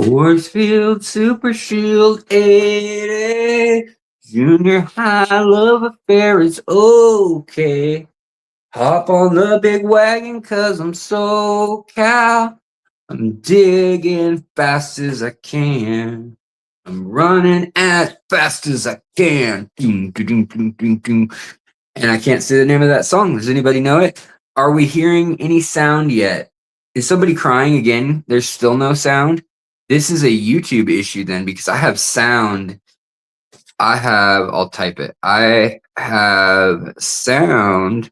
Force field, super shield, 80. Junior high love affair is okay. Hop on the big wagon, cause I'm so cow. I'm digging fast as I can. I'm running as fast as I can. Doom, doom, doom, doom, doom. And I can't say the name of that song. Does anybody know it? Are we hearing any sound yet? Is somebody crying again? There's still no sound? This is a YouTube issue then, because I have sound. I'll type it. I have sound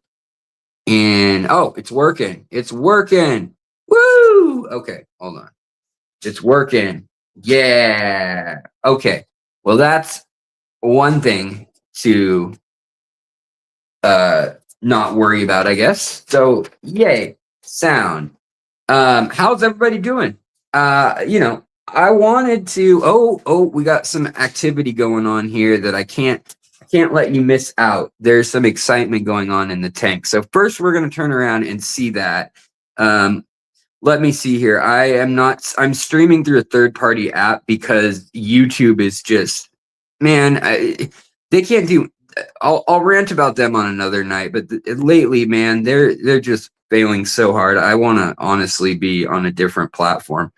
in, oh, it's working. It's working. Woo! Okay, hold on. It's working. Yeah. Okay. Well, that's one thing to not worry about, I guess. So yay, sound. How's everybody doing? I wanted to we got some activity going on here that I can't let you miss out. There's some excitement going on in the tank. So first we're gonna turn around and see that. Let me see here. I'm streaming through a third-party app because YouTube is just, man, they can't do. I'll rant about them on another night, but lately, man, they're just failing so hard. I want to honestly be on a different platform.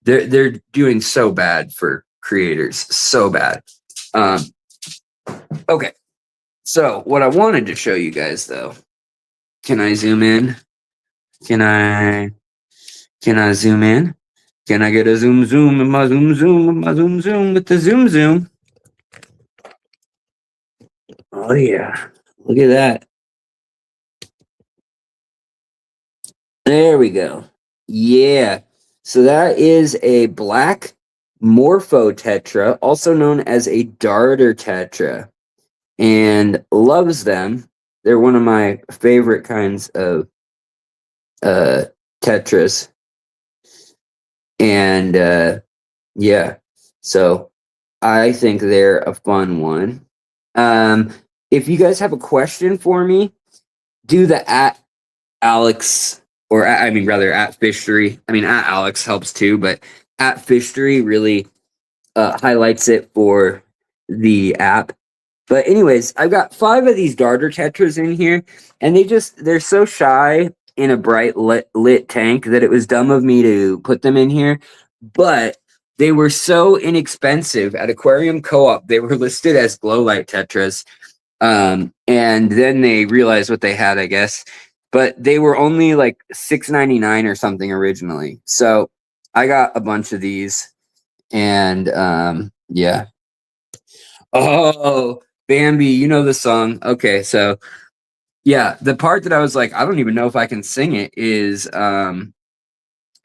They're doing so bad for creators, so bad. Okay, so what I wanted to show you guys, though, can I zoom in? Can I zoom in? Can I get a zoom in my zoom with the zoom? Oh yeah, look at that. There we go. Yeah. So that is a black morpho tetra, also known as a darter tetra, and loves them. They're one of my favorite kinds of tetras. And yeah, so I think they're a fun one. If you guys have a question for me, do the at Alex, or at Fishery. I mean, at Alex helps too, but at Fishery really highlights it for the app. But anyways, I've got 5 of these darter tetras in here, and they're so shy in a bright lit tank that it was dumb of me to put them in here. But they were so inexpensive at Aquarium Co-op. They were listed as glow light tetras. And then they realized what they had, I guess. But they were only like $6.99 or something originally. So I got a bunch of these. And yeah. Oh, Bambi, you know the song. Okay, so yeah, the part that I was like, I don't even know if I can sing it is I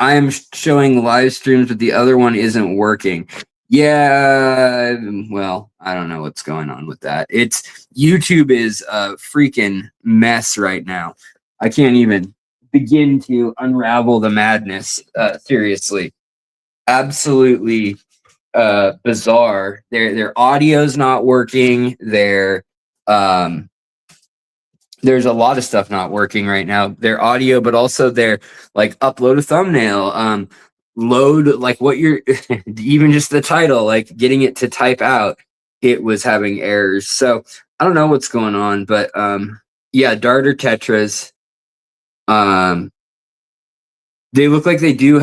am showing live streams, but the other one isn't working. Yeah, well, I don't know what's going on with that. YouTube is a freaking mess right now. I can't even begin to unravel the madness. Seriously, absolutely bizarre. Their audio's not working. There's a lot of stuff not working right now. Their audio, but also their like upload a thumbnail, load like what you're even just the title, like getting it to type out, it was having errors. So I don't know what's going on, but yeah, darter tetras. They look like they do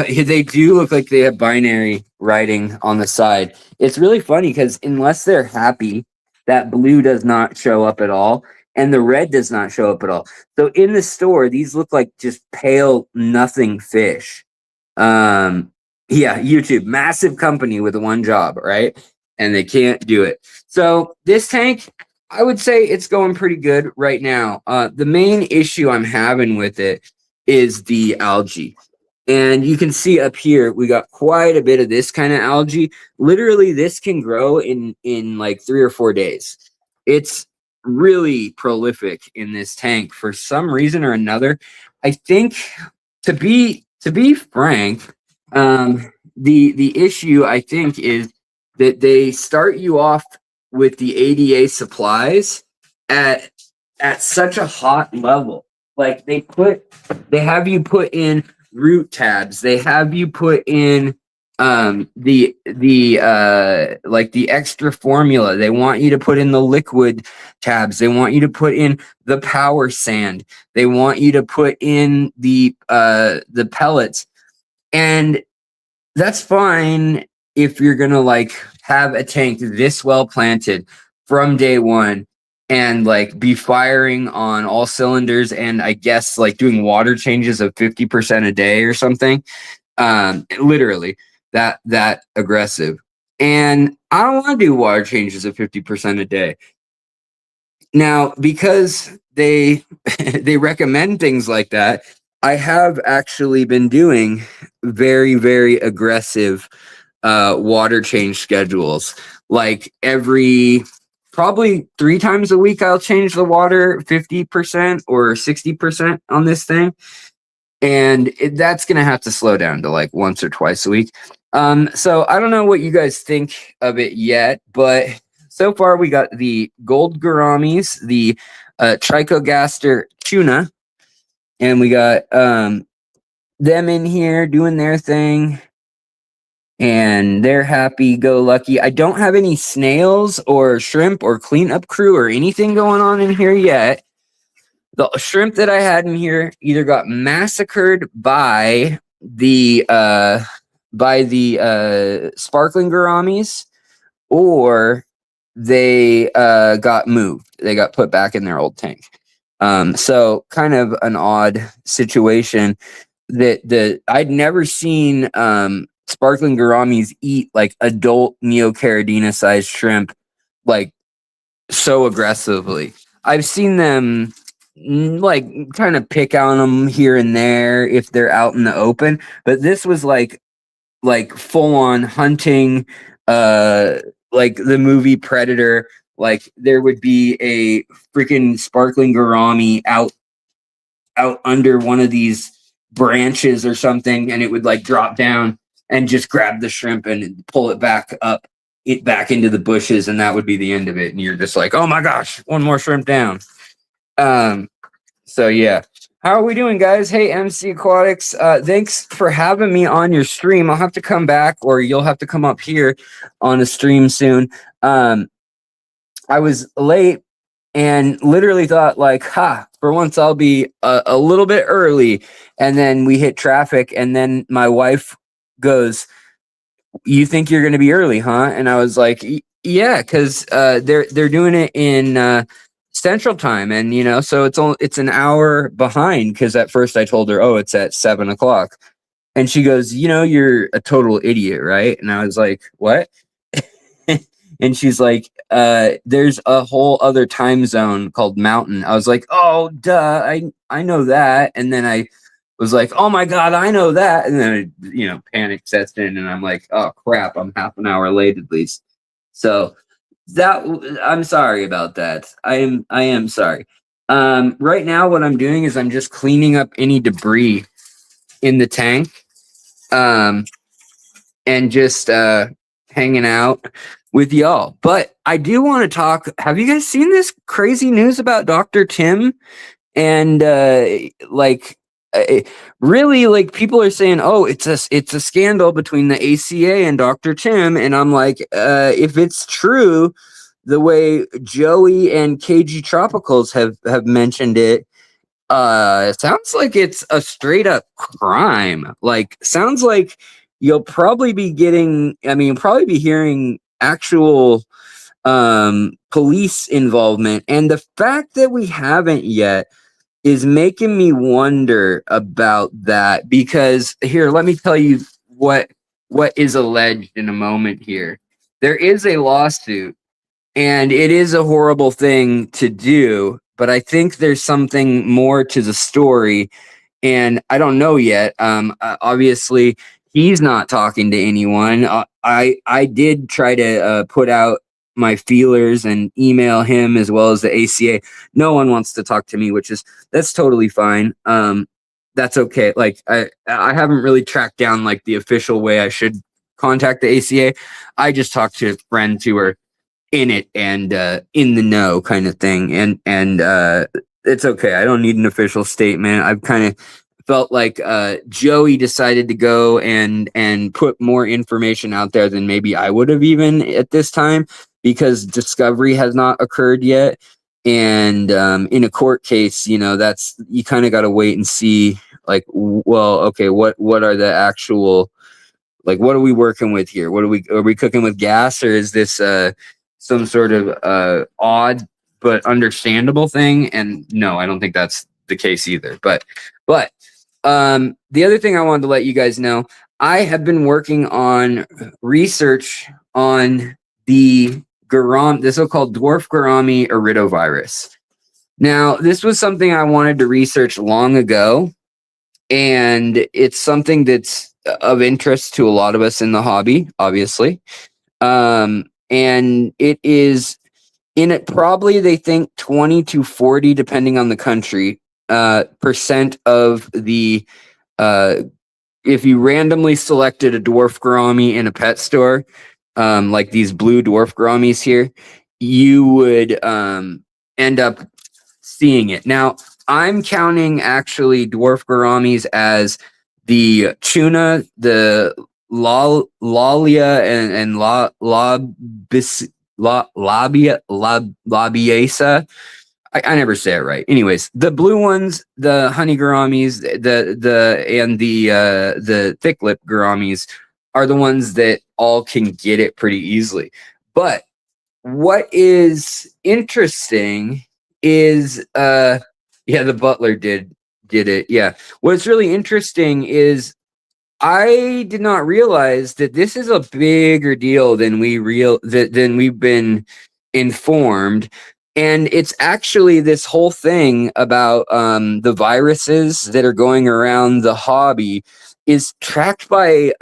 look like they have binary writing on the side. It's really funny because unless they're happy, that blue does not show up at all. And the red does not show up at all. So in the store, these look like just pale nothing fish. Yeah, YouTube, massive company with one job, right? And they can't do it. So this tank, I would say it's going pretty good right now. The main issue I'm having with it is the algae. And you can see up here, we got quite a bit of this kind of algae. Literally, this can grow in like 3 or 4 days. It's really prolific in this tank for some reason or another. I think, to be frank, the issue I think is that they start you off with the ADA supplies at such a hot level. Like they have you put in root tabs. They have you put in Like the extra formula. They want you to put in the liquid tabs. They want you to put in the power sand. They want you to put in the pellets. And that's fine if you're gonna like have a tank this well planted from day one and like be firing on all cylinders and I guess like doing water changes of 50% a day or something. Literally that aggressive. And I don't want to do water changes of 50% a day. Now, because they they recommend things like that, I have actually been doing very, very aggressive water change schedules. Like every probably 3 times a week, I'll change the water 50% or 60% on this thing. And that's going to have to slow down to like once or twice a week. So I don't know what you guys think of it yet, but so far we got the gold gouramis, the trichogaster tuna, and we got them in here doing their thing, and they're happy go lucky. I don't have any snails or shrimp or cleanup crew or anything going on in here yet. The shrimp that I had in here either got massacred by the sparkling gouramis, or they got moved. They got put back in their old tank. So kind of an odd situation that I'd never seen sparkling gouramis eat like adult Neocaridina sized shrimp like so aggressively. I've seen them like kind of pick on them here and there if they're out in the open, but this was like full on hunting, like the movie Predator. Like there would be a freaking sparkling gourami out under one of these branches or something, and it would like drop down and just grab the shrimp and pull it back up, it back into the bushes, and that would be the end of it. And you're just like, oh my gosh, one more shrimp down. So yeah. How are we doing, guys? Hey, MC Aquatics. Thanks for having me on your stream. I'll have to come back, or you'll have to come up here on a stream soon. I was late and literally thought like, for once I'll be a little bit early. And then we hit traffic, and then my wife goes, "You think you're going to be early, huh?" And I was like, "Yeah, because they're doing it in Central Time, and so it's an hour behind." Because at first I told her, "Oh, it's at 7 o'clock," and she goes, "You're a total idiot, right?" And I was like, "What?" And she's like, "There's a whole other time zone called Mountain." I was like, "Oh, duh, I know that." And then I was like, "Oh my god, I know that." And then panic sets in, and I'm like, "Oh crap, I'm half an hour late at least." So I'm sorry about that. I am sorry. Right now, what I'm doing is I'm just cleaning up any debris in the tank, and just hanging out with y'all. But I do want to talk. Have you guys seen this crazy news about Dr. Tim? And really, like, people are saying, "Oh, it's a scandal between the ACA and Dr. Tim," and I'm like, if it's true, the way Joey and KG Tropicals have mentioned it, it sounds like it's a straight up crime. Like, sounds like you'll probably be hearing actual police involvement, and the fact that we haven't yet is making me wonder about that. Because here, let me tell you what is alleged in a moment here. There is a lawsuit, and it is a horrible thing to do, but I think there's something more to the story, and I don't know yet. Obviously he's not talking to anyone. I did try to put out my feelers and email him as well as the ACA. No one wants to talk to me, that's totally fine. That's okay. Like I haven't really tracked down like the official way I should contact the ACA. I just talked to friends who are in it and in the know kind of thing, and it's okay. I don't need an official statement. I've kind of felt like Joey decided to go and put more information out there than maybe I would have even at this time, because discovery has not occurred yet. And in a court case, you know, that's, you kind of got to wait and see, like, well, okay, what are the actual, like, what are we working with here? Are we cooking with gas, or is this some sort of odd but understandable thing? And no, I don't think that's the case either. But the other thing I wanted to let you guys know, I have been working on research on the the so-called dwarf gourami iridovirus. Now, this was something I wanted to research long ago, and it's something that's of interest to a lot of us in the hobby, obviously. And it is in it, probably they think 20 to 40, depending on the country, percent of the if you randomly selected a dwarf gourami in a pet store, like these blue dwarf gouramis here, you would end up seeing it. Now, I'm counting actually dwarf gouramis as the tuna, the lalia, and labiasa. I never say it right. Anyways, the blue ones, the honey gouramis, the thick lip gouramis are the ones that all can get it pretty easily. But what is interesting is the butler did it. Yeah. What's really interesting is I did not realize that this is a bigger deal than than we've been informed. And it's actually this whole thing about the viruses that are going around the hobby is tracked by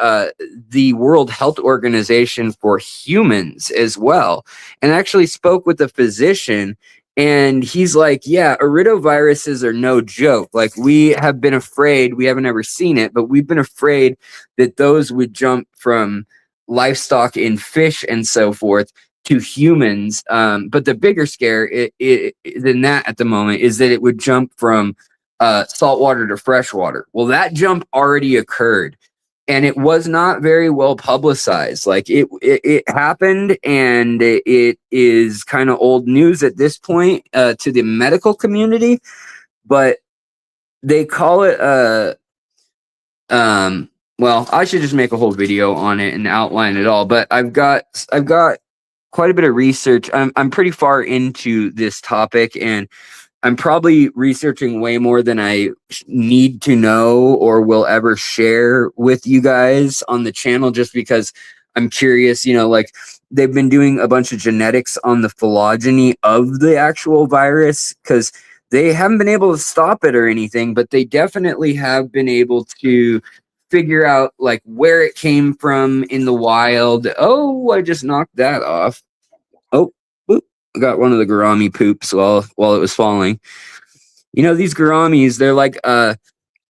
the World Health Organization for humans as well. And I actually spoke with a physician, and he's like, yeah, iridoviruses are no joke. Like, we have been afraid, we haven't ever seen it, but we've been afraid that those would jump from livestock in fish and so forth to humans. But the bigger scare than that at the moment is that it would jump from saltwater to freshwater. Well, that jump already occurred, and it was not very well publicized. Like, it happened, and it is kind of old news at this point to the medical community, but they call it well, I should just make a whole video on it and outline it all, but I've got quite a bit of research. I'm pretty far into this topic, and I'm probably researching way more than I need to know or will ever share with you guys on the channel, just because I'm curious. You know, like, they've been doing a bunch of genetics on the phylogeny of the actual virus, because they haven't been able to stop it or anything, but they definitely have been able to figure out, like, where it came from in the wild. Oh, I just knocked that off. Oh, whoop. I got one of the gourami poops while it was falling. You know, these gouramis,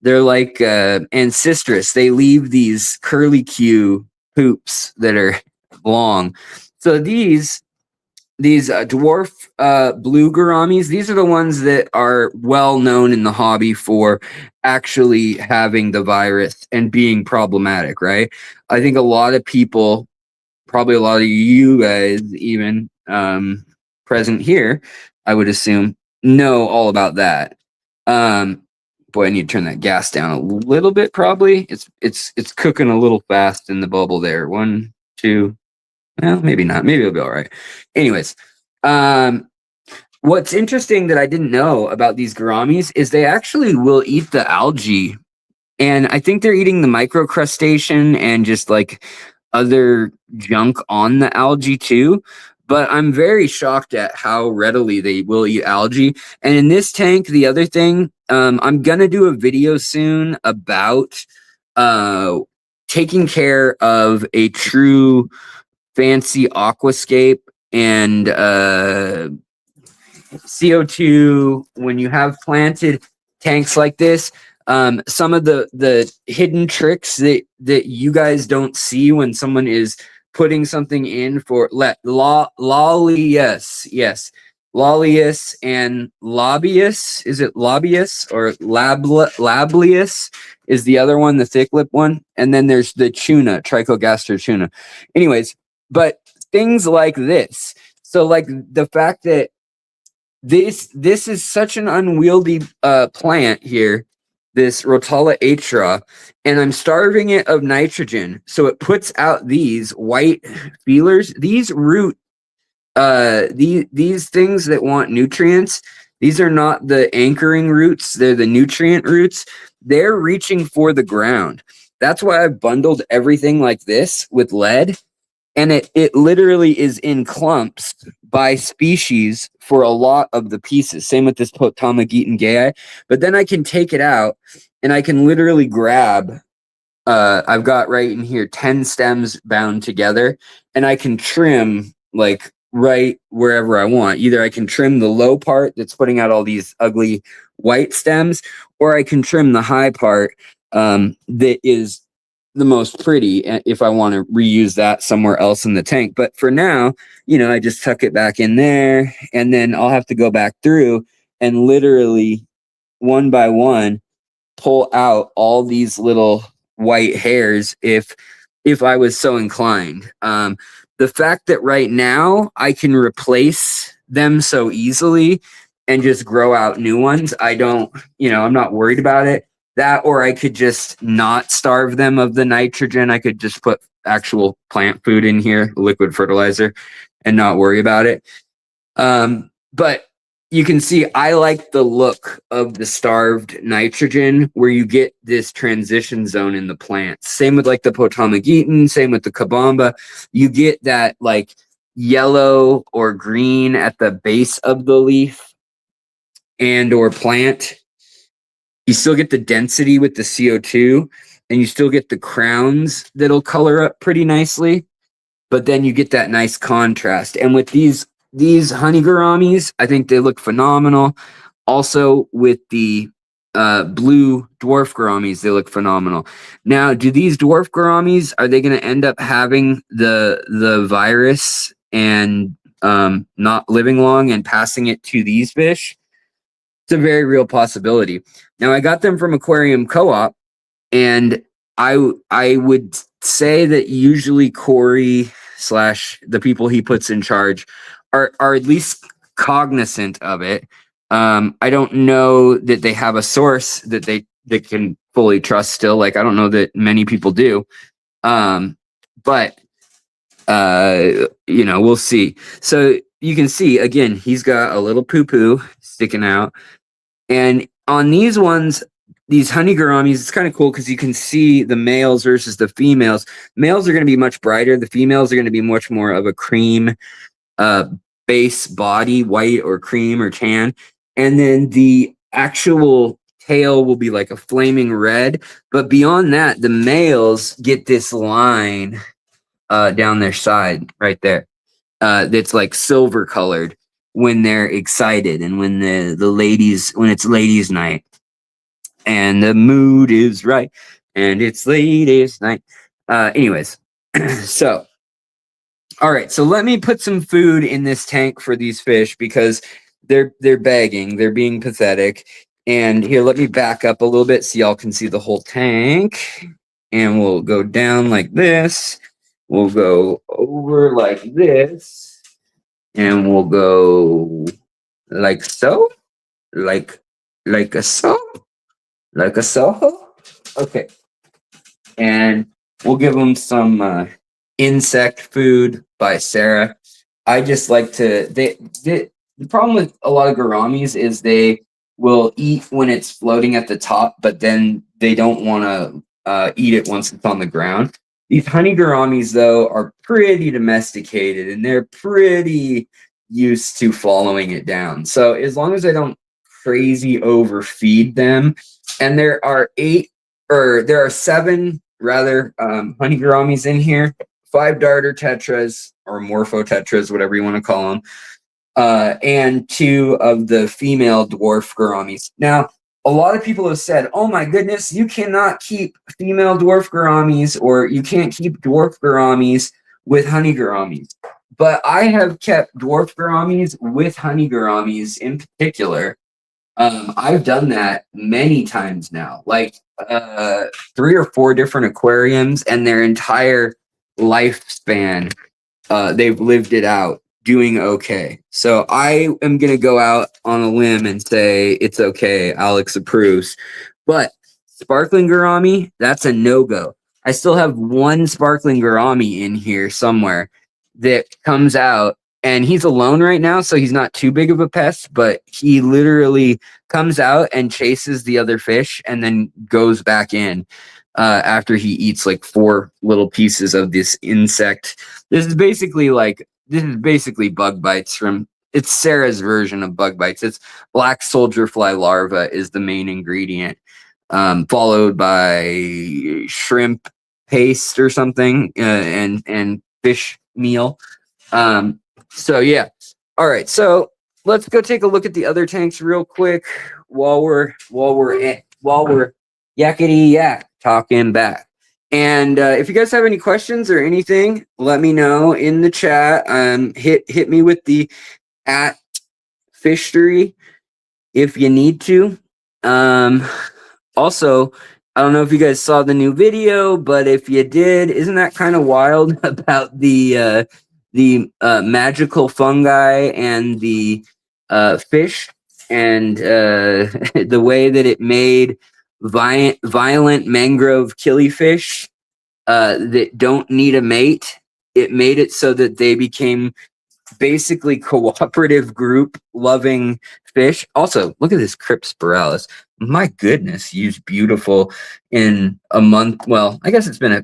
they're like ancestors. They leave these curly Q poops that are long. So these dwarf blue gouramis, these are the ones that are well known in the hobby for actually having the virus and being problematic, right? I think a lot of people, probably a lot of you guys even present here, I would assume, know all about that. Boy, I need to turn that gas down a little bit. Probably it's cooking a little fast in the bubble there. 1, 2. Well, maybe not. Maybe it'll be all right. Anyways, what's interesting that I didn't know about these gouramis is they actually will eat the algae, and I think they're eating the microcrustacean and just like other junk on the algae too. But I'm very shocked at how readily they will eat algae. And in this tank, the other thing, I'm gonna do a video soon about taking care of a true fancy aquascape and CO2 when you have planted tanks like this. Some of the hidden tricks that you guys don't see when someone is putting something in for yes Lollius and Labius. Is it Labius or Lablius is the other one, the thick lip one? And then there's the tuna, Trichogaster tuna. Anyways, but things like this. So like the fact that this is such an unwieldy plant here, this Rotala atra, and I'm starving it of nitrogen. So it puts out these white feelers. These root these things that want nutrients, these are not the anchoring roots, they're the nutrient roots. They're reaching for the ground. That's why I've bundled everything like this with lead, and it literally is in clumps by species for a lot of the pieces. Same with this Potamogeton gayi. But then I can take it out and I can literally grab I've got right in here 10 stems bound together, and I can trim like right wherever I want. Either I can trim the low part that's putting out all these ugly white stems, or I can trim the high part that is the most pretty if I want to reuse that somewhere else in the tank. But for now, you know, I just tuck it back in there, and then I'll have to go back through and literally one by one pull out all these little white hairs if I was so inclined. The fact that right now I can replace them so easily and just grow out new ones, I don't, you know, I'm not worried about it. That, or I could just not starve them of the nitrogen. I could just put actual plant food in here, liquid fertilizer, and not worry about it. But you can see I like the look of the starved nitrogen where you get this transition zone in the plant. Same with like the Potamogeton, same with the Kabamba. You get that like yellow or green at the base of the leaf and or plant. You still get the density with the CO2, and you still get the crowns that'll color up pretty nicely, but then you get that nice contrast. And with these honey gouramis, I think they look phenomenal. Also with the blue dwarf gouramis, they look phenomenal. Now, do these dwarf gouramis, are they going to end up having the virus and not living long and passing it to these fish? It's a very real possibility. Now, I got them from Aquarium Co-op, and I would say that usually Corey / the people he puts in charge are at least cognizant of it. I don't know that they have a source that they can fully trust still. Like, I don't know that many people do. But you know, we'll see. So you can see, again, he's got a little poo-poo sticking out. And on these ones, these honey gouramis, it's kind of cool because you can see the males versus the females. Males are going to be much brighter. The females are going to be much more of a cream base body, white or cream or tan. And then the actual tail will be like a flaming red. But beyond that, the males get this line down their side right there that's like silver colored when they're excited and when when it's ladies' night and the mood is right and it's ladies' night. Anyways, so all right, so let me put some food in this tank for these fish because they're begging, they're being pathetic. And here, let me back up a little bit so y'all can see the whole tank. And we'll go down like this. We'll go over like this. And we'll go like so, like a so, like a so. Okay. And we'll give them some insect food by Sarah. I just like to, the problem with a lot of gouramis is they will eat when it's floating at the top, but then they don't want to eat it once it's on the ground. These honey gouramis, though, are pretty domesticated, and they're pretty used to following it down. So as long as I don't crazy overfeed them, and there are 7 rather honey gouramis in here, 5 darter tetras or morpho tetras, whatever you want to call them, and 2 of the female dwarf gouramis. Now, a lot of people have said, oh my goodness, you cannot keep female dwarf gouramis, or you can't keep dwarf gouramis with honey gouramis. But I have kept dwarf gouramis with honey gouramis in particular. I've done that many times now, like 3 or 4 different aquariums, and their entire lifespan, they've lived it out doing okay. So I am going to go out on a limb and say it's okay. Alex approves. But sparkling gourami, that's a no-go. I still have one sparkling gourami in here somewhere that comes out, and he's alone right now, so he's not too big of a pest, but he literally comes out and chases the other fish and then goes back in after he eats like 4 little pieces of this insect. This is basically bug bites from, it's Sarah's version of bug bites. It's black soldier fly larva is the main ingredient, followed by shrimp paste or something, and fish meal. So yeah. All right. So let's go take a look at the other tanks real quick while we're yakety yak talking back. And if you guys have any questions or anything, let me know in the chat. Hit me with the @fishery if you need to. Also, I don't know if you guys saw the new video, but if you did, isn't that kind of wild about the magical fungi and the fish, and the way that it made violent mangrove killifish that don't need a mate? It made it so that they became basically cooperative group loving fish. Also, look at this Cryptspiralis. My goodness, he's beautiful in a month. Well, I guess it's been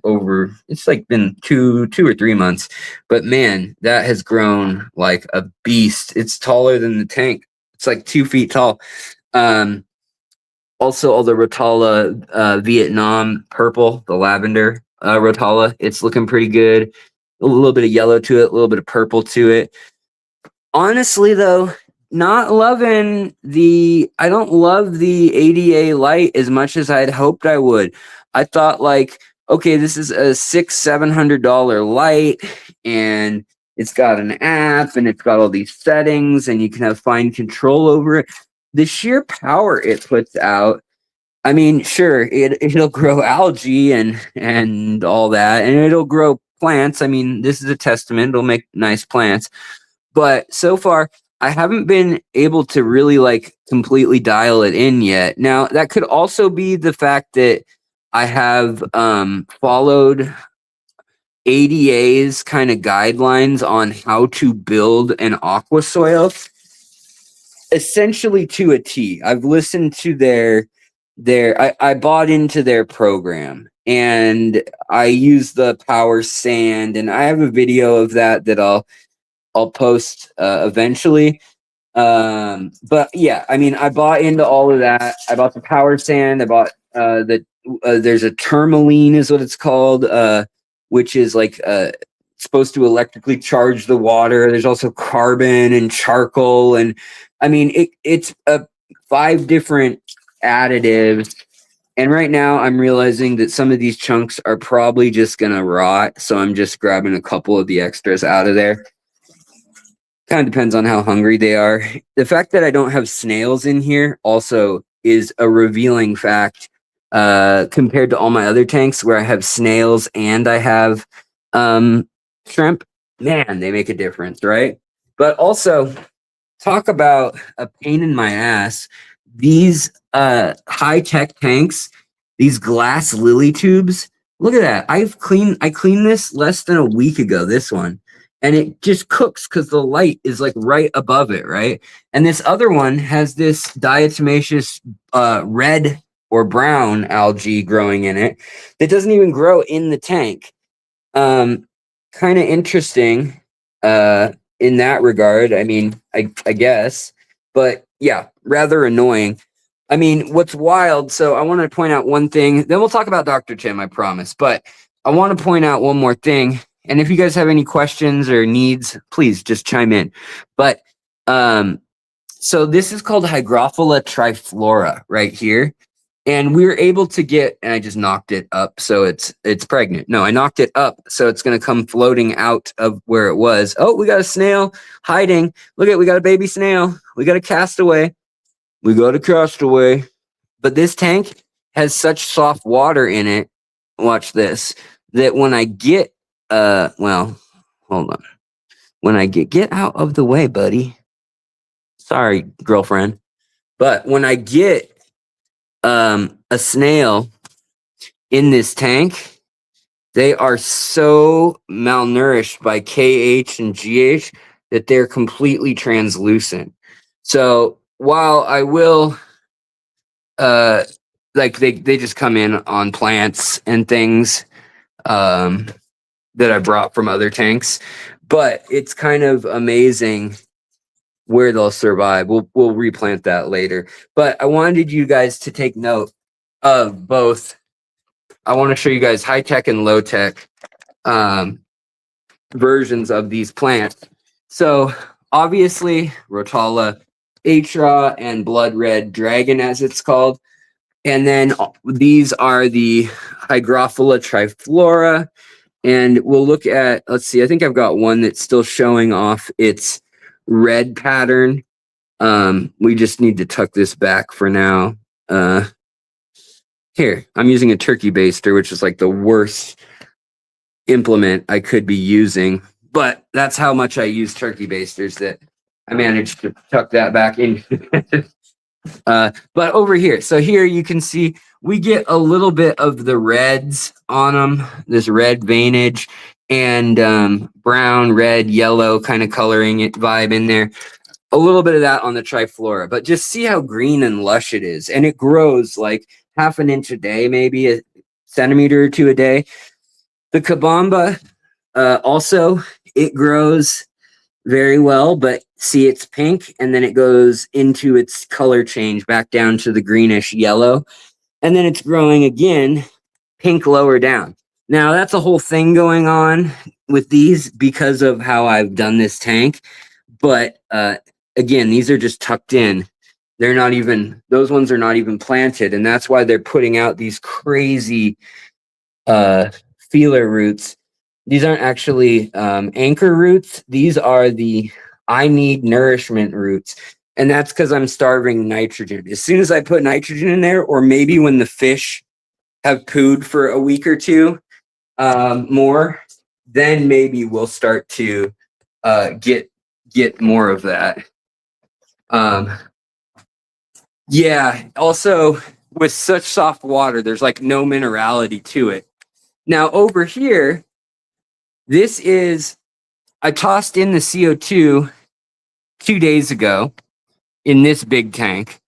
it's like been two or 3 months, but man, that has grown like a beast. It's taller than the tank. It's like 2 feet tall. Also, all the Rotala Vietnam purple, the lavender Rotala, it's looking pretty good. A little bit of yellow to it, a little bit of purple to it. Honestly, though, I don't love the ADA light as much as I'd hoped I would. I thought, like, okay, this is a $600-700 light, and it's got an app, and it's got all these settings, and you can have fine control over it. The sheer power it puts out, I mean, sure, it'll grow algae and all that, and it'll grow plants. I mean, this is a testament. It'll make nice plants. But so far, I haven't been able to really like completely dial it in yet. Now, that could also be the fact that I have followed ADA's kind of guidelines on how to build an aqua soil, essentially to a T. I've listened to I bought into their program, and I use the power sand, and I have a video of that I'll post eventually. But yeah, I mean, I bought into all of that. I bought the power sand. I bought there's a tourmaline is what it's called, which is like supposed to electrically charge the water. There's also carbon and charcoal, and I mean it's 5 different additives. And right now I'm realizing that some of these chunks are probably just gonna rot, so I'm just grabbing a couple of the extras out of there. Kind of depends on how hungry they are. The fact that I don't have snails in here also is a revealing fact compared to all my other tanks where I have snails and I have shrimp. Man, they make a difference, right? But also, talk about a pain in my ass. These high-tech tanks, these glass lily tubes, look at that. I cleaned this less than a week ago, this one. And it just cooks because the light is like right above it, right? And this other one has this diatomaceous red or brown algae growing in it that doesn't even grow in the tank. Kind of interesting in that regard. I mean, I guess. But yeah, rather annoying. I mean, what's wild, so I want to point out one thing. Then we'll talk about Dr. Tim, I promise. But I want to point out one more thing. And if you guys have any questions or needs, please just chime in. But so this is called Hygrophila triflora right here. And we were able to get, and I just knocked it up so it's pregnant. No, I knocked it up so it's going to come floating out of where it was. Oh, we got a snail hiding. Look at, we got a baby snail. We got a castaway. We got a castaway. But this tank has such soft water in it. Watch this. That when I get, well, hold on. When I get out of the way, buddy. Sorry, girlfriend. But when I get a snail in this tank, they are so malnourished by KH and GH that they're completely translucent. So while I will, like they just come in on plants and things that I brought from other tanks, but it's kind of amazing where they'll survive. We'll replant that later. But I wanted you guys to take note of both. I want to show you guys high tech and low tech versions of these plants. So obviously Rotala Atra and Blood Red Dragon, as it's called. And then these are the Hygrophila triflora. And we'll look at, let's see, I think I've got one that's still showing off its red pattern. We just need to tuck this back for now. Here, I'm using a turkey baster, which is like the worst implement I could be using, but that's how much I use turkey basters that I managed to tuck that back in. But over here, so here you can see we get a little bit of the reds on them, this red veinage and brown, red, yellow kind of coloring it vibe in there. A little bit of that on the triflora, but just see how green and lush it is. And it grows like half an inch a day, maybe a centimeter or two a day. The Kabamba, also, it grows very well, but see, it's pink, and then it goes into its color change back down to the greenish yellow. And then it's growing again, pink lower down. Now, that's a whole thing going on with these because of how I've done this tank. But again, these are just tucked in. They're not even, those ones are not even planted. And that's why they're putting out these crazy feeler roots. These aren't actually anchor roots. These are the I need nourishment roots. And that's because I'm starving nitrogen. As soon as I put nitrogen in there, or maybe when the fish have pooed for a week or two more, then maybe we'll start to get more of that. Yeah, also with such soft water, there's like no minerality to it. Now over here, this is, I tossed in the CO2 2 days ago in this big tank.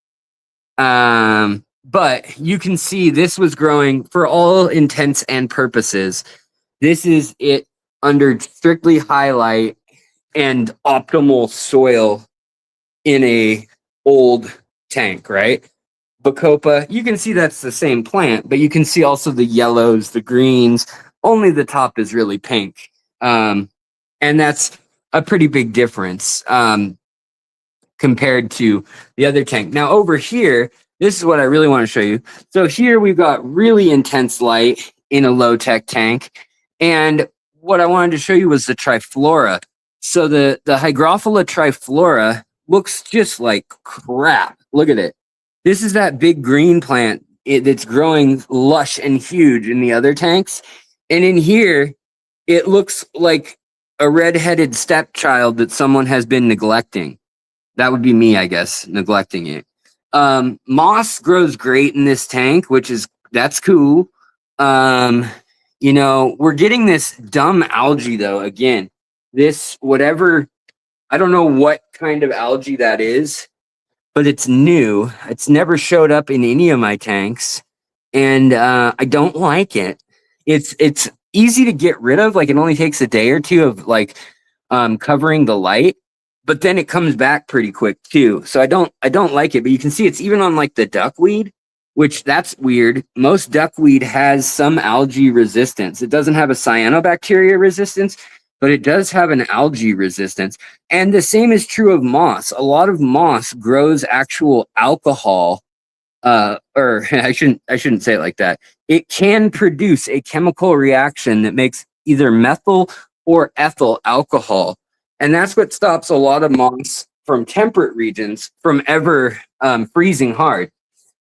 But you can see this was growing for all intents and purposes. This is it under strictly highlight and optimal soil in a old tank, right? Bacopa, you can see that's the same plant, but you can see also the yellows, the greens, only the top is really pink. And that's a pretty big difference compared to the other tank. Now over here, this is what I really want to show you. So here we've got really intense light in a low tech tank. And what I wanted to show you was the triflora. So the Hygrophila triflora looks just like crap. Look at it. This is that big green plant that's growing lush and huge in the other tanks. And in here, it looks like a red-headed stepchild that someone has been neglecting. That would be me, I guess, neglecting it. Moss grows great in this tank, that's cool. You know, we're getting this dumb algae though. Again, this whatever, I don't know what kind of algae that is, but it's new. It's never showed up in any of my tanks, and I don't like it. It's easy to get rid of. Like it only takes a day or two of like covering the light, but then it comes back pretty quick too. So I don't like it. But you can see it's even on like the duckweed, which that's weird. Most duckweed has some algae resistance. It doesn't have a cyanobacteria resistance, but it does have an algae resistance. And the same is true of moss. A lot of moss grows actual alcohol or I shouldn't say it like that. It can produce a chemical reaction that makes either methyl or ethyl alcohol, and that's what stops a lot of moss from temperate regions from ever freezing hard.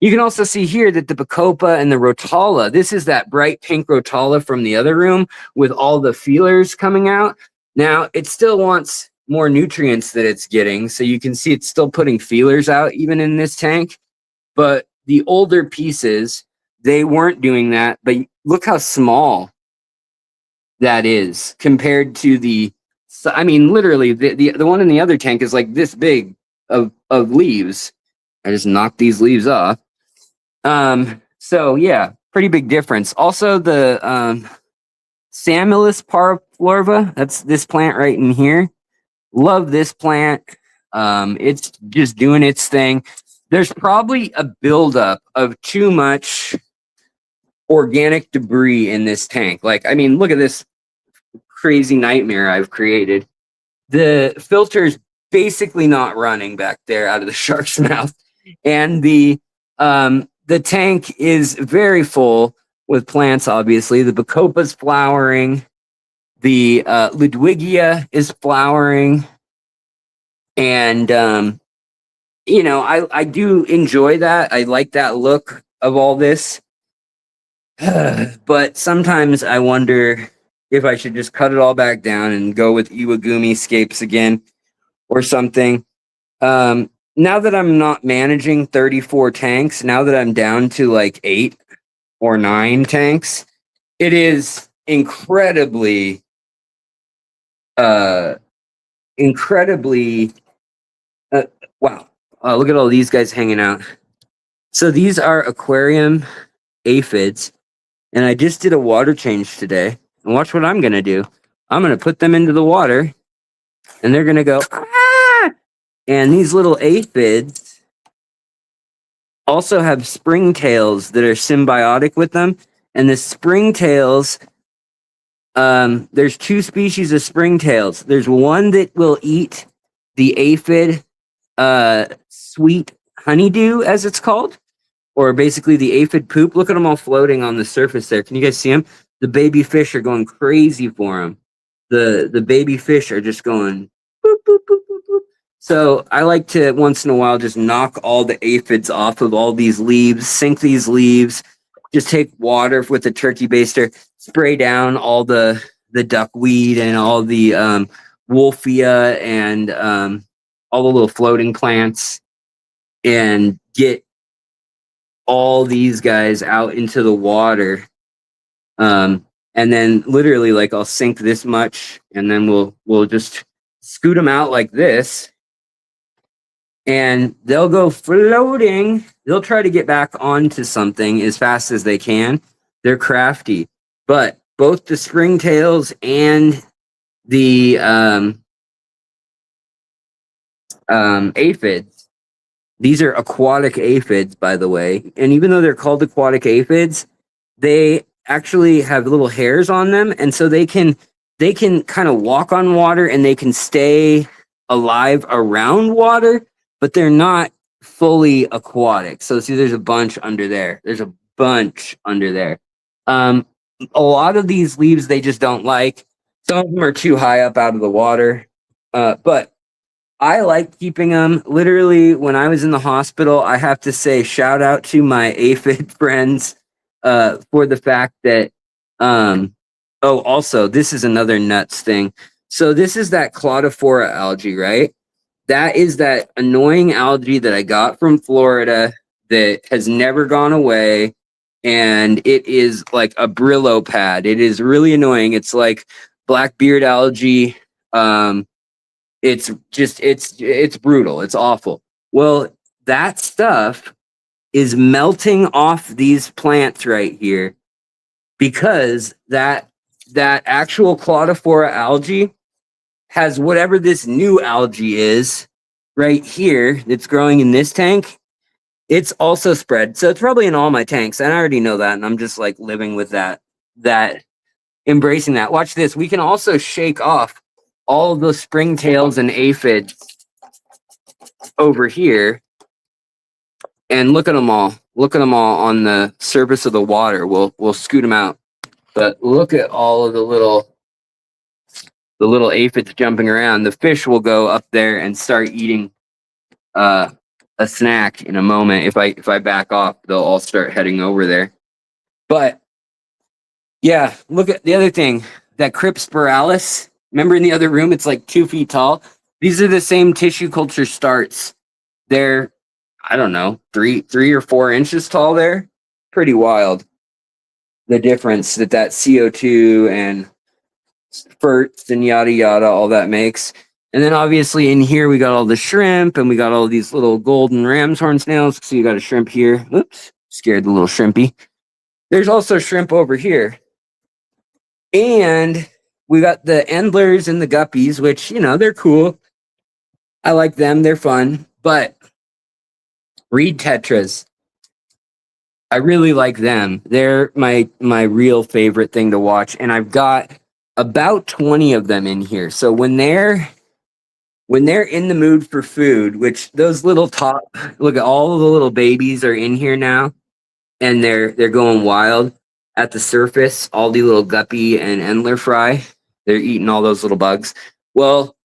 You can also see here that the Bacopa and the Rotala, this is that bright pink Rotala from the other room with all the feelers coming out. Now, it still wants more nutrients that it's getting, so you can see it's still putting feelers out even in this tank. But the older pieces, they weren't doing that. But look how small that is compared to the, I mean, literally, the one in the other tank is like this big of leaves. I just knocked these leaves off. So yeah, pretty big difference. Also, the Samulus paraflorva, that's this plant right in here. Love this plant. It's just doing its thing. There's probably a buildup of too much organic debris in this tank. Like, I mean, look at this crazy nightmare I've created. The filter's basically not running back there out of the shark's mouth. And the tank is very full with plants, obviously. The Bacopa's flowering. The Ludwigia is flowering. And, you know, I do enjoy that. I like that look of all this. But sometimes I wonder if I should just cut it all back down and go with Iwagumi scapes again or something. Now that I'm not managing 34 tanks, now that I'm down to like 8 or 9 tanks, it is incredibly wow. Look at all these guys hanging out. So these are aquarium aphids, and I just did a water change today. And watch what I'm going to do. I'm going to put them into the water, and they're going to go, ah! And these little aphids also have springtails that are symbiotic with them. And the springtails, there's 2 species of springtails. There's one that will eat the aphid sweet honeydew, as it's called, or basically the aphid poop. Look at them all floating on the surface there. Can you guys see them? The baby fish are going crazy for them. The baby fish are just going boop, boop, boop, boop, boop. So I like to once in a while just knock all the aphids off of all these leaves, sink these leaves, just take water with a turkey baster, spray down all the duckweed and all the wolfia and all the little floating plants, and get all these guys out into the water. And then literally, like, I'll sink this much, and then we'll just scoot them out like this, and they'll go floating. They'll try to get back onto something as fast as they can. They're crafty, but both the springtails and the aphids, these are aquatic aphids, by the way. And even though they're called aquatic aphids, they actually have little hairs on them, and so they can kind of walk on water, and they can stay alive around water, but they're not fully aquatic. So see, there's a bunch under there. A lot of these leaves they just don't like. Some of them are too high up out of the water, but I like keeping them. Literally, when I was in the hospital, I have to say shout out to my aphid friends for the fact that also, this is another nuts thing. So this is that Claudophora algae, right? That is that annoying algae that I got from Florida that has never gone away. And it is like a Brillo pad. It is really annoying. It's like blackbeard algae. It's brutal. It's awful. Well, that stuff is melting off these plants right here, because that actual Claudophora algae has whatever this new algae is right here that's growing in this tank. It's also spread. So it's probably in all my tanks. And I already know that. And I'm just like living with that, embracing that. Watch this. We can also shake off all of those springtails and aphids over here. And look at them all. look at them all on the surface of the water. We'll scoot them out. But look at all of the little aphids jumping around. The fish will go up there and start eating a snack in a moment. If I back off, they'll all start heading over there. But yeah, look at the other thing, that Crypspiralis. Remember in the other room, it's like 2 feet tall. These are the same tissue culture starts. They're, I don't know, 3 or 4 inches tall there. Pretty wild. The difference that CO2 and spurts and yada yada, all that makes. And then obviously in here we got all the shrimp and we got all these little golden ram's horn snails. So you got a shrimp here. Oops, scared the little shrimpy. There's also shrimp over here. And we got the endlers and the guppies, which, you know, they're cool. I like them. They're fun. But reed tetras, I really like them. They're my real favorite thing to watch. And I've got about 20 of them in here. So when they're in the mood for food, which those little look at all of the little babies are in here now, and they're going wild at the surface. All the little guppy and endler fry, they're eating all those little bugs. Well,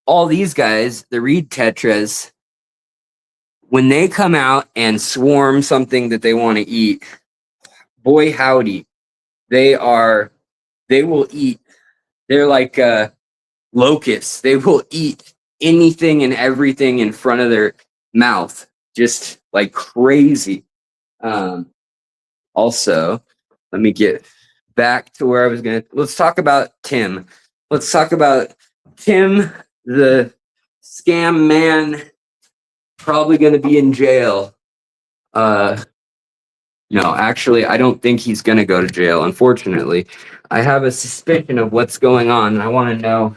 all these guys, the reed tetras, when they come out and swarm something that they want to eat, boy howdy, they will eat. They're like locusts. They will eat anything and everything in front of their mouth, just like crazy. Also, let me get back to where I was going to. Let's talk about Tim. Let's talk about Tim, the scam man, probably going to be in jail. No, actually, I don't think he's going to go to jail, unfortunately. I have a suspicion of what's going on, and I want to know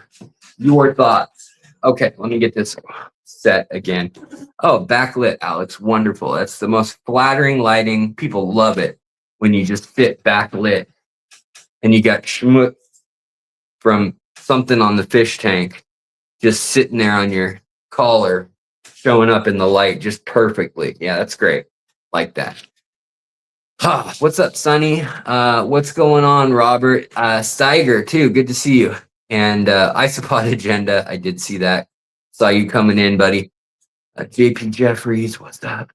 your thoughts. Okay, let me get this set again. Oh, backlit, Alex. Wonderful. That's the most flattering lighting. People love it when you just fit backlit and you got schmutz from something on the fish tank just sitting there on your collar, showing up in the light just perfectly. Yeah, that's great. Like that. What's up, Sonny? What's going on, Robert? Steiger, too. Good to see you. And Isopod Agenda, I did see that. Saw you coming in, buddy. JP Jeffries, what's up?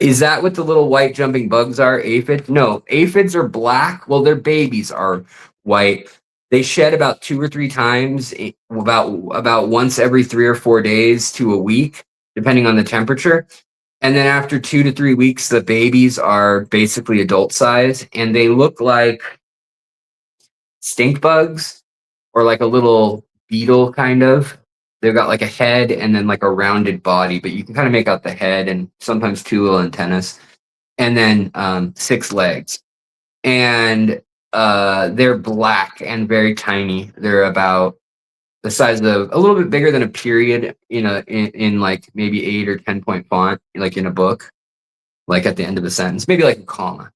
Is that what the little white jumping bugs are? Aphids? No, aphids are black. Well, their babies are white. They shed about 2 or 3 times, about once every 3 or 4 days to a week, depending on the temperature. And then after 2 to 3 weeks, the babies are basically adult size, and they look like stink bugs or like a little beetle kind of. They've got like a head and then like a rounded body, but you can kind of make out the head and sometimes 2 little antennas, and then 6 legs. And they're black and very tiny. They're about the size of a little bit bigger than a period in like maybe 8 or 10 point font, like in a book, like at the end of a sentence, maybe like a comma.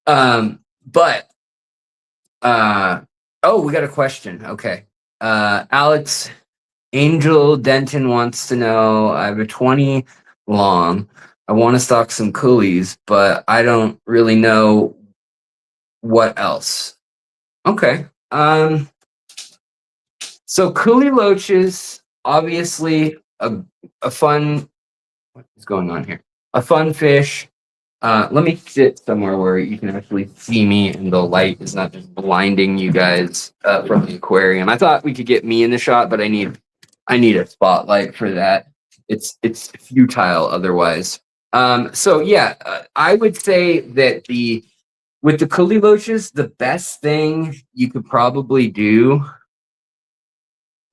Oh, we got a question. Okay. Alex Angel Denton wants to know, I have a 20 long. I want to stock some coolies, but I don't really know what else. Okay. So coolie loaches, obviously a fun, what is going on here? A fun fish. Let me sit somewhere where you can actually see me and the light is not just blinding you guys from the aquarium. I thought we could get me in the shot, but I need a spotlight for that. It's futile otherwise. So yeah, I would say that with the coolie loaches, the best thing you could probably do,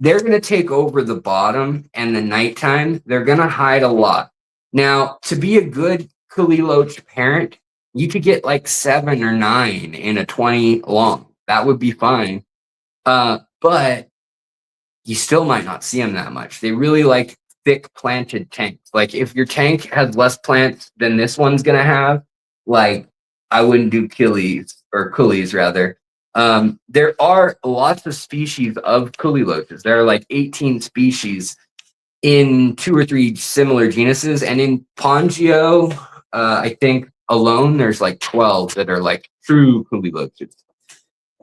they're going to take over the bottom, and the nighttime, they're going to hide a lot. Now, to be a good coolie loach parent, you could get like 7 or 9 in a 20 long. That would be fine. But you still might not see them that much. They really like thick planted tanks. Like if your tank has less plants than this one's going to have, like I wouldn't do coolies rather. There are lots of species of coolie loaches. There are like 18 species in 2 or 3 similar genuses, and in Pongeo, I think alone there's like 12 that are like true Kuliloches.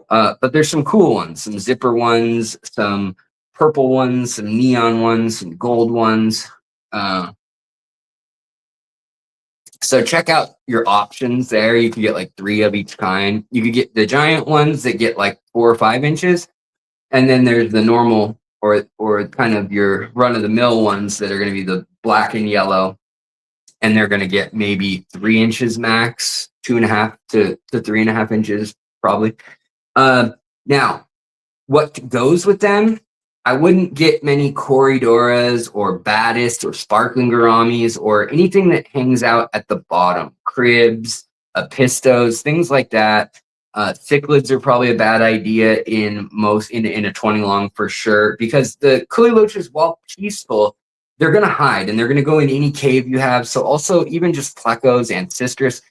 But there's some cool ones, some zipper ones, some purple ones, some neon ones, some gold ones. So check out your options there. You can get like 3 of each kind. You could get the giant ones that get like 4 or 5 inches, and then there's the normal or kind of your run of the mill ones that are going to be the black and yellow, and they're going to get maybe 3 inches max, 2.5 to 3.5 inches probably. Now, what goes with them? I wouldn't get many corridoras or baddest or sparkling gouramis or anything that hangs out at the bottom. Cribs, pistos, things like that. Cichlids are probably a bad idea in a 20 long for sure, because the Kuliloches, while peaceful, they're going to hide and they're going to go in any cave you have. So also even just plecos and cistrus,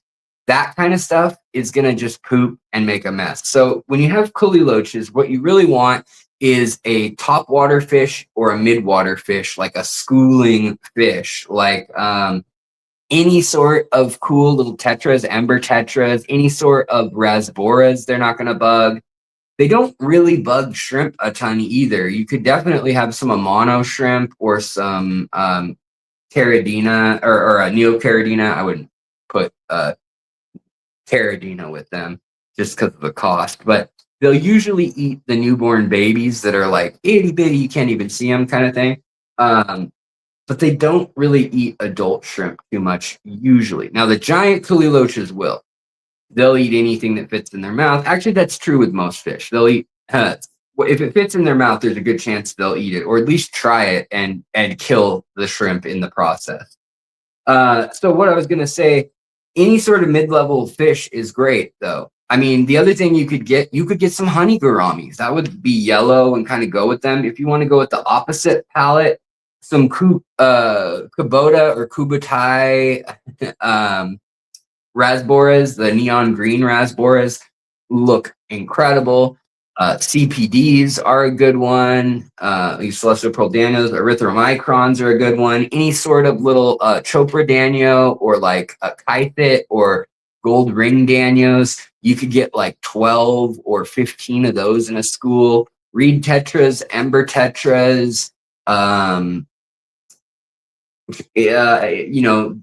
that kind of stuff is going to just poop and make a mess. So when you have Kuliloches, what you really want is a top water fish or a mid water fish, like a schooling fish, like any sort of cool little tetras, ember tetras, any sort of rasboras, they're not going to bug. They don't really bug shrimp a ton either. You could definitely have some Amano shrimp or some Caridina or a Neocaridina. I wouldn't put Caridina with them just because of the cost, but they'll usually eat the newborn babies that are like itty bitty, you can't even see them kind of thing. But they don't really eat adult shrimp too much usually. Now the giant Kuliloches will. They'll eat anything that fits in their mouth. Actually, that's true with most fish. They'll eat if it fits in their mouth, there's a good chance they'll eat it, or at least try it and kill the shrimp in the process. So what I was gonna say, any sort of mid-level fish is great though. I mean, the other thing you could get some honey gouramis. That would be yellow and kind of go with them. If you want to go with the opposite palette, some Kubota or Kubutai rasboras, the neon green rasboras, look incredible. CPDs are a good one. These Celestial Pearl Danios, erythromicrons are a good one. Any sort of little Chopra Danio or like a Kythit or gold ring Danios, you could get like 12 or 15 of those in a school. Reed tetras, ember tetras,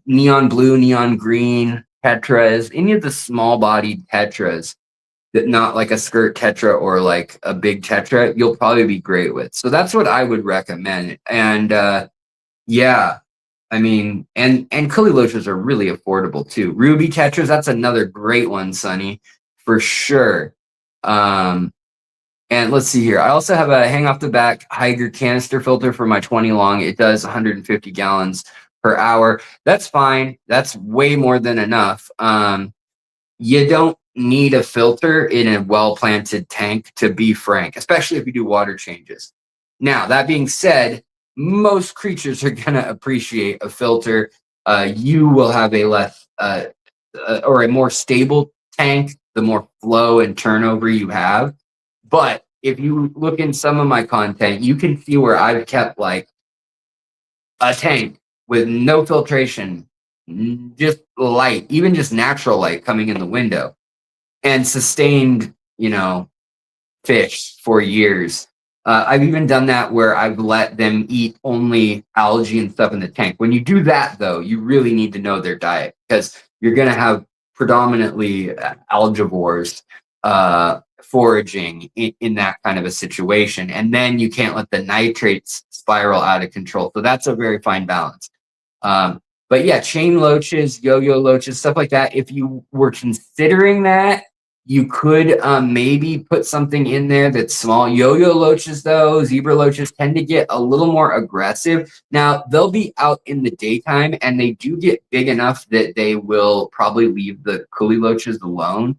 neon blue, neon green tetras, any of the small bodied tetras that not like a skirt tetra or like a big tetra, you'll probably be great with. So that's what I would recommend. And yeah, I mean, and Kuliloches are really affordable too. Ruby tetras, that's another great one, Sonny, for sure. And let's see here. I also have a hang off the back Haiger canister filter for my 20 long. It does 150 gallons per hour. That's fine. That's way more than enough. You don't need a filter in a well-planted tank, to be frank, especially if you do water changes. Now, that being said, most creatures are going to appreciate a filter. You will have a less or a more stable tank the more flow and turnover you have. But if you look in some of my content, you can see where I've kept like a tank with no filtration, just light, even just natural light coming in the window, and sustained, fish for years. I've even done that where I've let them eat only algae and stuff in the tank. When you do that, though, you really need to know their diet, because you're going to have predominantly algivores foraging in that kind of a situation. And then you can't let the nitrates spiral out of control. So that's a very fine balance. But yeah, chain loaches, yo-yo loaches, stuff like that. If you were considering that, you could maybe put something in there that's small. Yo-yo loaches, though, zebra loaches tend to get a little more aggressive. Now, they'll be out in the daytime, and they do get big enough that they will probably leave the Kuliloches alone.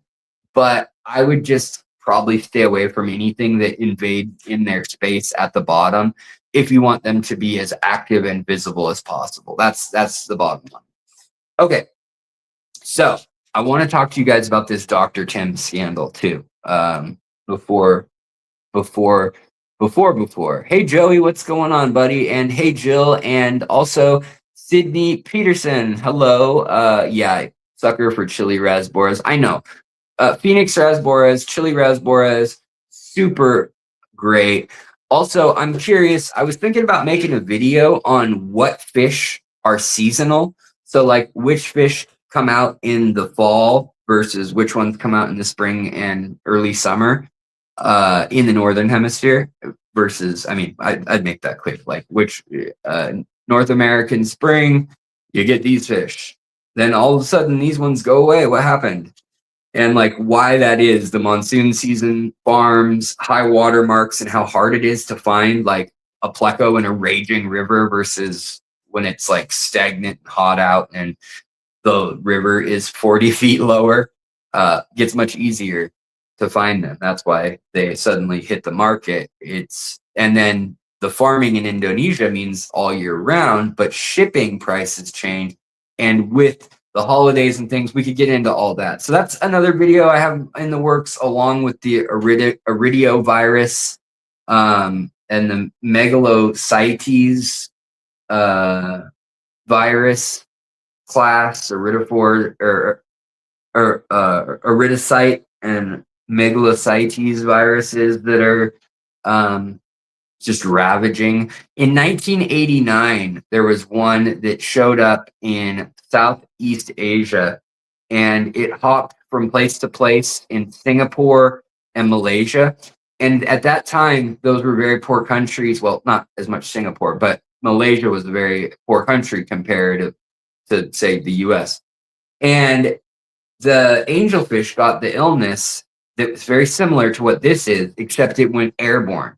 But I would just probably stay away from anything that invades in their space at the bottom if you want them to be as active and visible as possible. That's the bottom line. Okay, so I want to talk to you guys about this Dr. Tim scandal too. Before before. Hey Joey, what's going on, buddy? And hey Jill, and also Sydney Peterson. Hello. Yeah, sucker for chili raspberries. I know. Phoenix raspberries, chili raspberries, super great. Also, I'm curious. I was thinking about making a video on what fish are seasonal. So, like, which fish come out in the fall versus which ones come out in the spring and early summer in the northern hemisphere. Versus, I mean, I'd make that clear. Like, which North American spring, you get these fish. Then all of a sudden, these ones go away. What happened? And like why that is the monsoon season, farms, high water marks, and how hard it is to find like a pleco in a raging river versus when it's like stagnant and hot out and the river is 40 feet lower, gets much easier to find them. That's why they suddenly hit the market. And then the farming in Indonesia means all year round, but shipping prices change. And with the holidays and things, we could get into all that. So that's another video I have in the works, along with the iridio virus and the megalocytes virus class, iridophore or iridocyte and megalocytes viruses that are just ravaging. In 1989, there was one that showed up in Southeast Asia, and it hopped from place to place in Singapore and Malaysia. And at that time, those were very poor countries. Well, not as much Singapore, but Malaysia was a very poor country compared to say, the US. And the angelfish got the illness that was very similar to what this is, except it went airborne.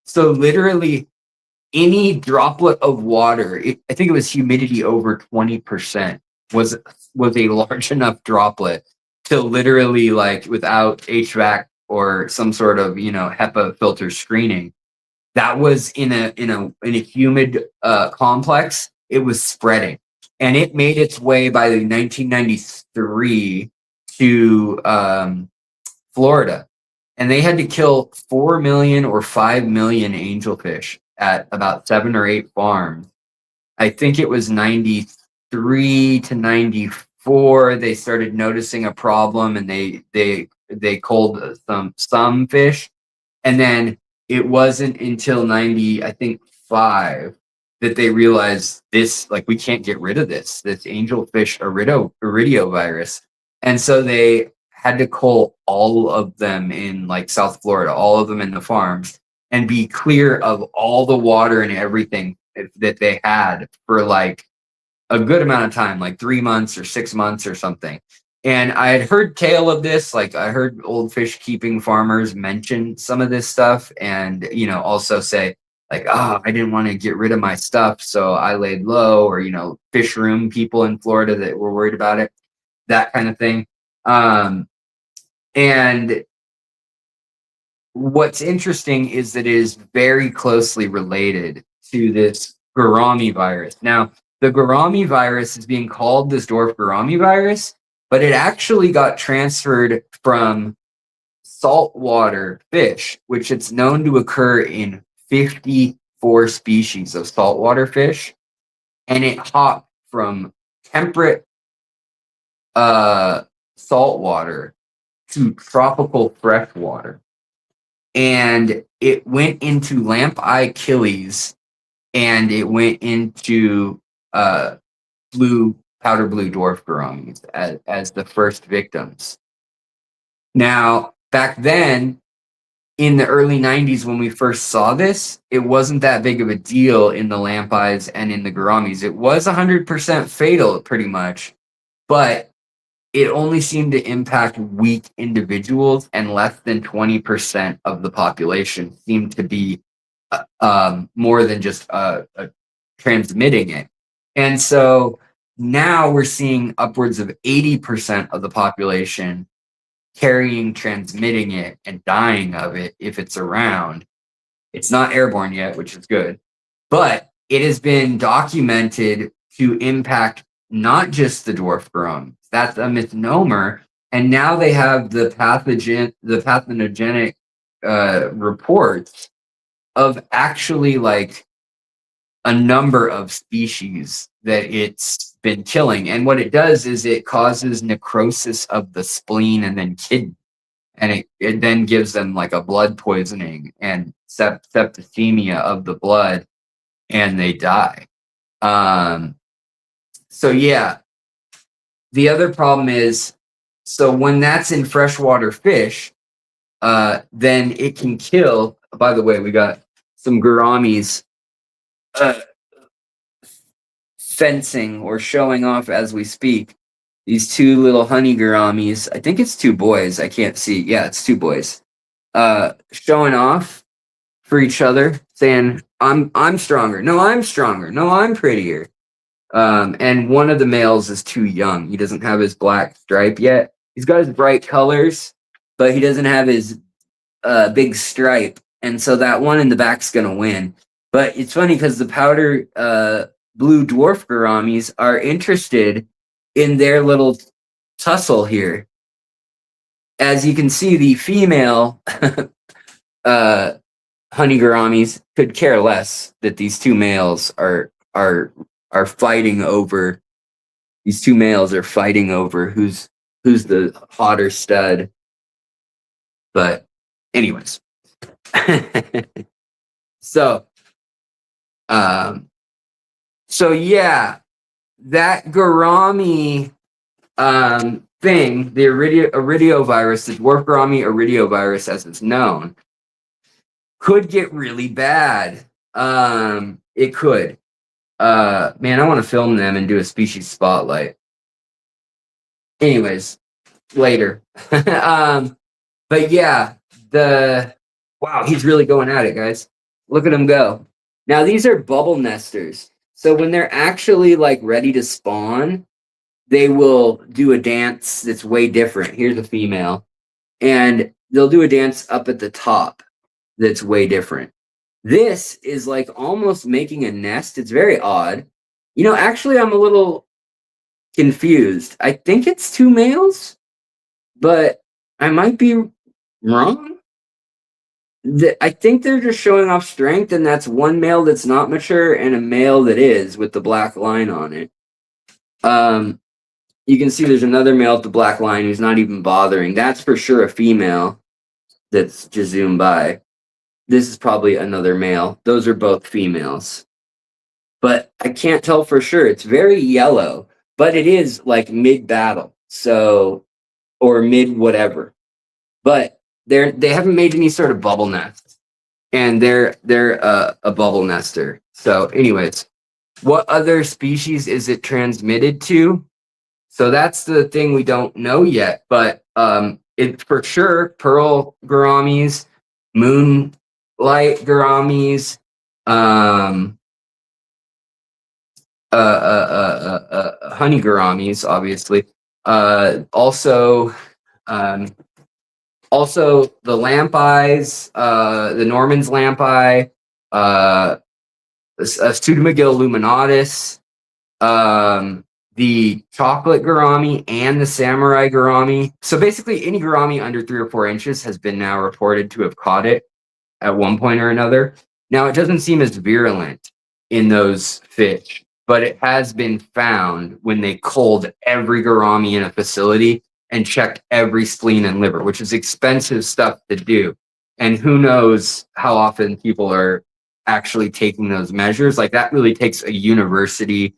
So literally any droplet of water, I think it was humidity over 20%, was a large enough droplet to literally, like, without HVAC or some sort of, HEPA filter screening, that was in a humid complex, it was spreading. And it made its way by the 1993 to Florida. And they had to kill 4 million or 5 million angelfish at about 7 or 8 farms. I think it was 93 to 94. They started noticing a problem, and they culled some fish. And then it wasn't until 90, I think 5, that they realized this, like, we can't get rid of this angelfish iridio virus. And so they had to cull all of them in like South Florida, all of them in the farms, and be clear of all the water and everything that they had for like a good amount of time, like 3 months or 6 months or something. And I had heard tale of this, like I heard old fish keeping farmers mention some of this stuff, and also say like, I didn't want to get rid of my stuff, so I laid low, or fish room people in Florida that were worried about it, that kind of thing. And what's interesting is that it is very closely related to this gourami virus. Now, the gourami virus is being called this dwarf gourami virus, but it actually got transferred from saltwater fish, which it's known to occur in 54 species of saltwater fish, and it hopped from temperate saltwater to tropical freshwater. And it went into lamp eye killies, and it went into powder blue dwarf gouramis as the first victims. Now, back then, in the early 90s, when we first saw this, it wasn't that big of a deal in the lamp eyes and in the gouramis. It was 100% fatal, pretty much, but it only seemed to impact weak individuals, and less than 20% of the population seemed to be more than just transmitting it. And so now we're seeing upwards of 80% of the population transmitting it, and dying of it if it's around. It's not airborne yet, which is good, but it has been documented to impact not just the dwarf gourami. That's a misnomer. And now they have the pathogenic reports of actually like a number of species that it's been killing. And what it does is it causes necrosis of the spleen and then kidney. And it then gives them like a blood poisoning and septicemia of the blood, and they die. So yeah, the other problem is, so when that's in freshwater fish, then it can kill. By the way, we got some gouramis fencing or showing off as we speak. These two little honey gouramis. I think it's two boys. I can't see. Yeah, it's two boys. Showing off for each other, saying, I'm stronger. No, I'm stronger. No, I'm prettier. And one of the males is too young. He doesn't have his black stripe yet. He's got his bright colors, but he doesn't have his big stripe. And so that one in the back's gonna win. But it's funny because the powder blue dwarf gouramis are interested in their little tussle here. As you can see, the female honey gouramis could care less that these two males are fighting over. These two males are fighting over who's the hotter stud. But anyways, so yeah, that gourami thing, the iridiovirus, the dwarf gourami iridiovirus, as it's known, could get really bad. It could. Man, I want to film them and do a species spotlight. Anyways, later. But yeah, wow, he's really going at it, guys. Look at him go. Now, these are bubble nesters. So when they're actually like ready to spawn, they will do a dance that's way different. Here's a female. And they'll do a dance up at the top that's way different. This is like almost making a nest. It's very odd. You know, actually, I'm a little confused. I think it's two males, but I might be wrong. I think they're just showing off strength, and that's one male that's not mature and a male that is with the black line on it. You can see there's another male with the black line who's not even bothering. That's for sure a female that's just zoomed by. This is probably another male. Those are both females. But I can't tell for sure. It's very yellow, but it is like mid-battle. So, or mid-whatever. But they haven't made any sort of bubble nest. And they're a bubble nester. So anyways, what other species is it transmitted to? So that's the thing we don't know yet. But it's for sure pearl gouramis, moonlight gouramis, honey gouramis, obviously. Also the lamp eyes, the Norman's lamp eye, Pseudomagilla luminatus, the chocolate gourami, and the samurai gourami. So basically, any gourami under 3 or 4 inches has been now reported to have caught it at one point or another. Now, it doesn't seem as virulent in those fish, but it has been found when they culled every gourami in a facility and checked every spleen and liver, which is expensive stuff to do. And who knows how often people are actually taking those measures. Like, that really takes a university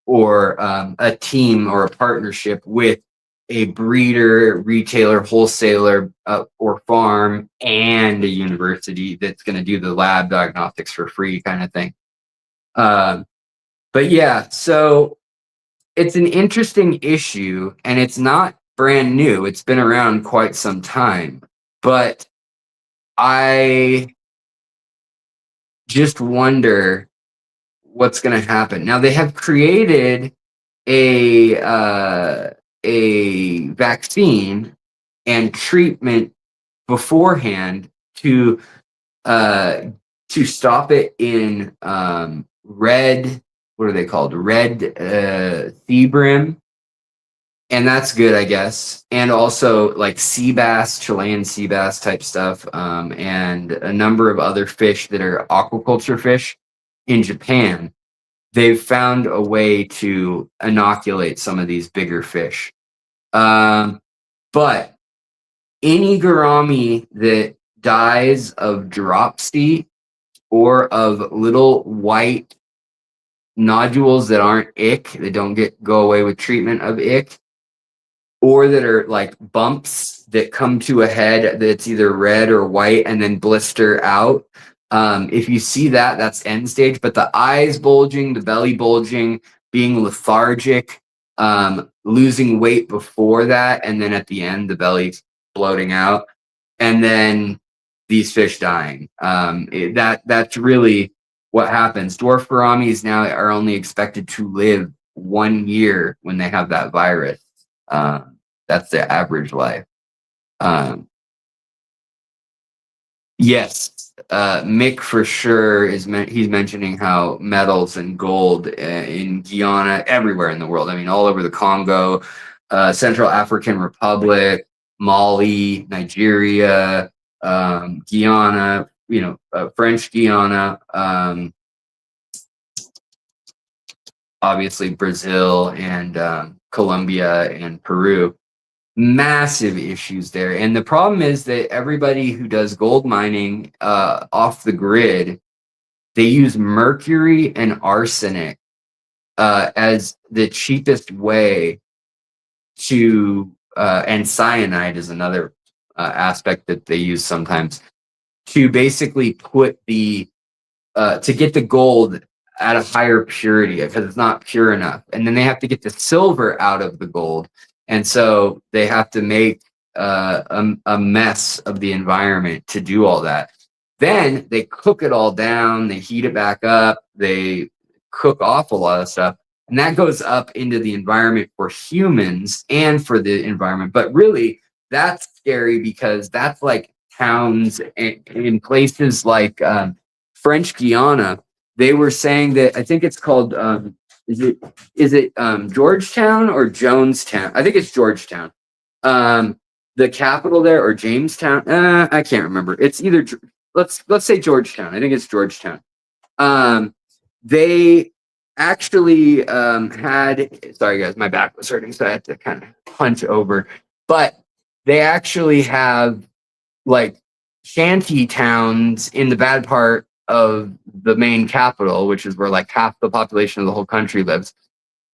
or a team or a partnership with a breeder, retailer, wholesaler, or farm, and a university that's going to do the lab diagnostics for free kind of thing. But yeah, so it's an interesting issue, and it's not brand new. It's been around quite some time. But I just wonder what's going to happen. Now, they have created a vaccine and treatment beforehand to stop it in red. What are they called? Red thebrim and that's good, I guess. And also like sea bass, Chilean sea bass type stuff, and a number of other fish that are aquaculture fish in Japan. They've found a way to inoculate some of these bigger fish. But any gourami that dies of dropsy or of little white nodules that aren't ick, that don't go away with treatment of ick, or that are like bumps that come to a head that's either red or white and then blister out. If you see that, that's end stage. But the eyes bulging, the belly bulging, being lethargic, losing weight before that, and then at the end, the belly's bloating out, and then these fish dying. That's really what happens. Dwarf gouramis now are only expected to live 1 year when they have that virus. That's their average life. Yes, Mick for sure he's mentioning how metals and gold in Guyana, everywhere in the world. I mean, all over the Congo, Central African Republic, Mali, Nigeria, Guyana, French Guyana, obviously Brazil and Colombia and Peru. Massive issues there. And the problem is that everybody who does gold mining off the grid, they use mercury and arsenic as the cheapest way to, and cyanide is another aspect that they use sometimes, to basically put to get the gold at a higher purity because it's not pure enough. And then they have to get the silver out of the gold. And so they have to make a mess of the environment to do all that. Then they cook it all down, they heat it back up, they cook off a lot of stuff, and that goes up into the environment for humans and for the environment. But really, that's scary because that's like towns in places like French Guiana. They were saying that, I think it's called is it Georgetown or Jonestown? I think it's Georgetown. The capital there, or Jamestown. I can't remember. It's either, let's say Georgetown. I think it's Georgetown. They actually had, sorry guys, my back was hurting, so I had to kind of punch over. But they actually have like shanty towns in the bad part of the main capital, which is where like half the population of the whole country lives.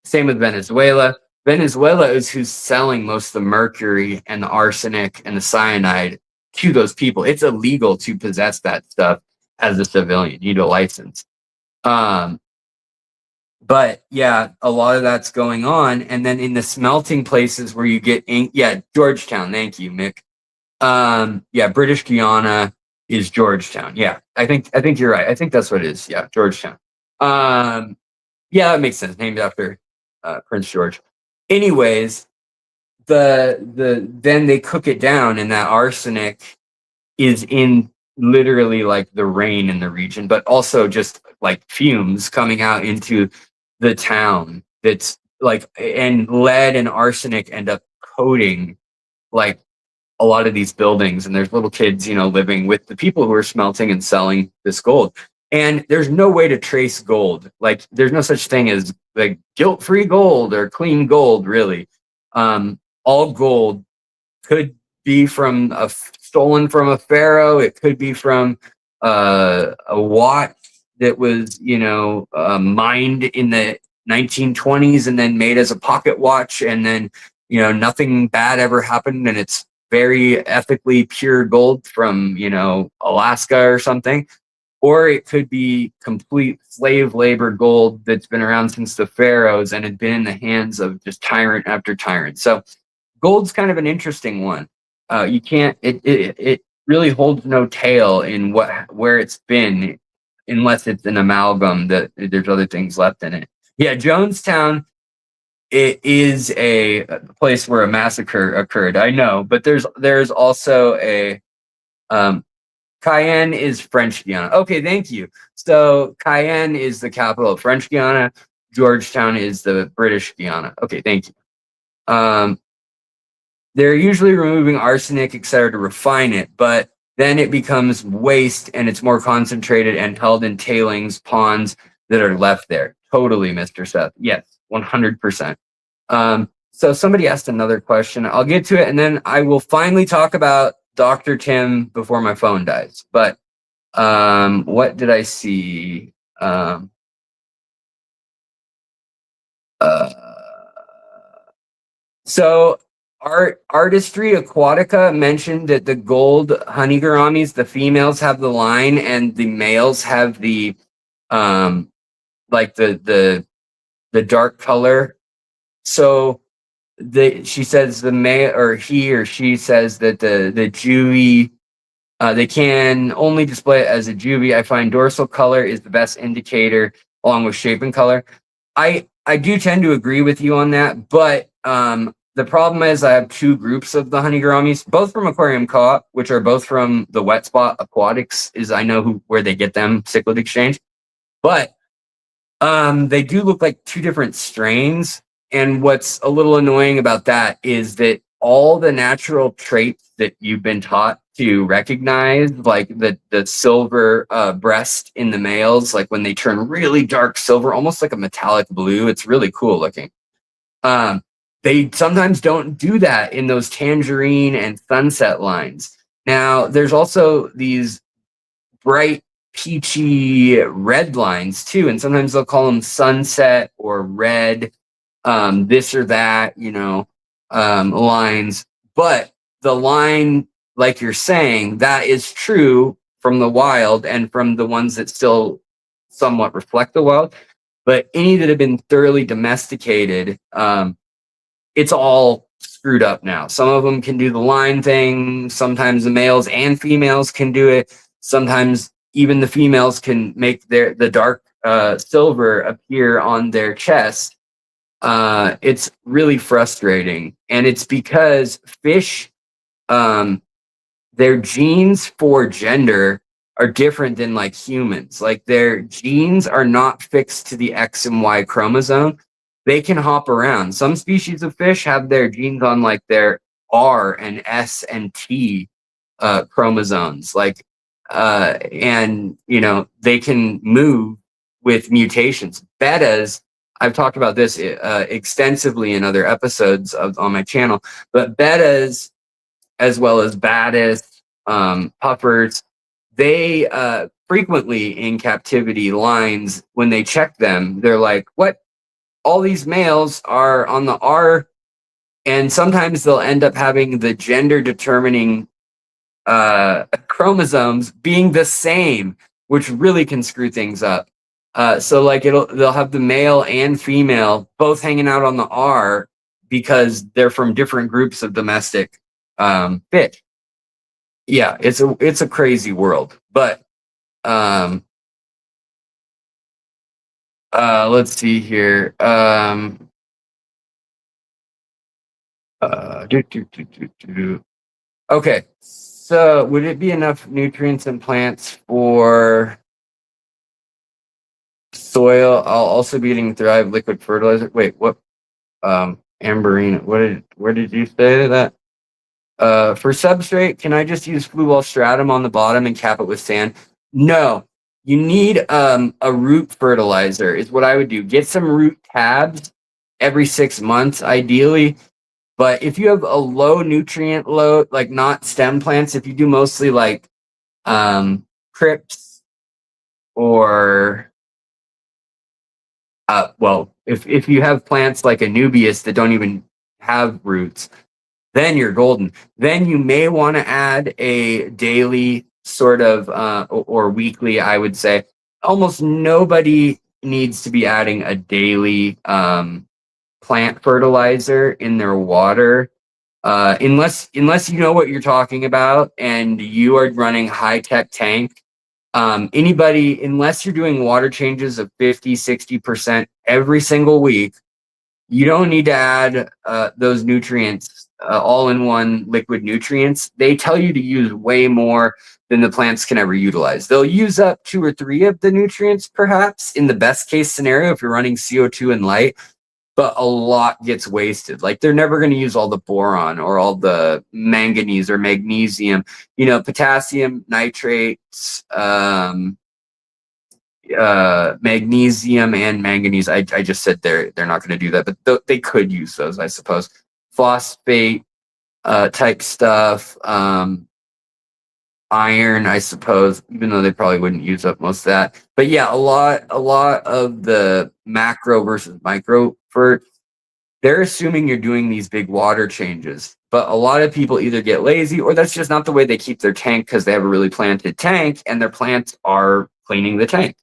Same with Venezuela. Venezuela is who's selling most of the mercury and the arsenic and the cyanide to those people. It's illegal to possess that stuff as a civilian. You need a license. But yeah, a lot of that's going on. And then in the smelting places where you get ink, yeah, Georgetown. Thank you, Mick. Yeah, British Guiana is Georgetown. Yeah, I think you're right. I think that's what it is. Yeah, Georgetown. Yeah, that makes sense. Named after Prince George. Anyways, then they cook it down, and that arsenic is in literally like the rain in the region, but also just like fumes coming out into the town. That's like, and lead and arsenic end up coating like a lot of these buildings, and there's little kids, living with the people who are smelting and selling this gold. And there's no way to trace gold. Like, there's no such thing as like guilt-free gold or clean gold, really. All gold could be stolen from a pharaoh. It could be from a watch that was, mined in the 1920s and then made as a pocket watch, and then, nothing bad ever happened, and it's very ethically pure gold from, Alaska or something. Or it could be complete slave labor gold that's been around since the pharaohs and had been in the hands of just tyrant after tyrant. So gold's kind of an interesting one. You can't, it really holds no tail in where it's been, unless it's an amalgam that there's other things left in it. Yeah, Jonestown, it is a place where a massacre occurred. I know, but there's also a Cayenne is French Guiana. Okay, thank you. So Cayenne is the capital of French Guiana. Georgetown is the British Guiana. Okay, thank you. They're usually removing arsenic, etc., to refine it, but then it becomes waste and it's more concentrated and held in tailings ponds that are left there. Totally, Mr. Seth. Yes, 100%. So somebody asked another question. I'll get to it, and then I will finally talk about Dr. Tim before my phone dies. But what did I see? So Artistry Aquatica mentioned that the gold honey gouramis, the females have the line and the males have the like the dark color. So she says the male, or he or she says that the juvie, they can only display it as a juvie. I find dorsal color is the best indicator along with shape and color. I do tend to agree with you on that, but the problem is I have two groups of the honey gouramis, both from Aquarium Co-op, which are both from the Wet Spot Aquatics, is I know where they get them, Cichlid Exchange. But they do look like two different strains. And what's a little annoying about that is that all the natural traits that you've been taught to recognize, like the silver breast in the males, like when they turn really dark silver, almost like a metallic blue, it's really cool looking. They sometimes don't do that in those tangerine and sunset lines. Now, there's also these bright peachy red lines too, and sometimes they'll call them sunset or red, this or that, lines. But the line, like you're saying, that is true from the wild and from the ones that still somewhat reflect the wild. But any that have been thoroughly domesticated, it's all screwed up now. Some of them can do the line thing. Sometimes the males and females can do it. Sometimes even the females can make the dark silver appear on their chest. It's really frustrating. And it's because fish, their genes for gender are different than like humans. Like their genes are not fixed to the X and Y chromosome. They can hop around. Some species of fish have their genes on like their R and S and T chromosomes, like, and they can move with mutations. Bettas, I've talked about this extensively in other episodes on my channel, but bettas, as well as baddis, puffers, they frequently in captivity lines, when they check them, they're like, what? All these males are on the R, and sometimes they'll end up having the gender determining chromosomes being the same, which really can screw things up. So like they'll have the male and female both hanging out on the R because they're from different groups of domestic fish. Yeah, it's a crazy world. But let's see here. Okay, so would it be enough nutrients in plants for soil? I'll also be eating Thrive liquid fertilizer. Wait, what? Amberine, where did you say that? For substrate, can I just use flue wall stratum on the bottom and cap it with sand? No, you need a root fertilizer is what I would do. Get some root tabs every 6 months, ideally. But if you have a low nutrient load, like not stem plants, if you do mostly like crypts or if you have plants like Anubias that don't even have roots, then you're golden. Then you may want to add a daily sort of or weekly, I would say. Almost nobody needs to be adding a daily plant fertilizer in their water, unless you know what you're talking about and you are running high-tech tank. Anybody, unless you're doing water changes of 50-60% every single week, you don't need to add those nutrients all in one liquid nutrients. They tell you to use way more than the plants can ever utilize. They'll use up 2 or 3 of the nutrients, perhaps, in the best case scenario, if you're running CO2 and light. but a lot gets wasted. Like they're never going to use all the boron or all the manganese or magnesium, you know, potassium, nitrates, magnesium and manganese. I just said they're not going to do that, but they could use those, I suppose. Phosphate type stuff, iron, I suppose, even though they probably wouldn't use up most of that. But yeah, a lot of the macro versus micro for they're assuming you're doing these big water changes. But a lot of people either get lazy or that's just not the way they keep their tank because they have a really planted tank and their plants are cleaning the tank.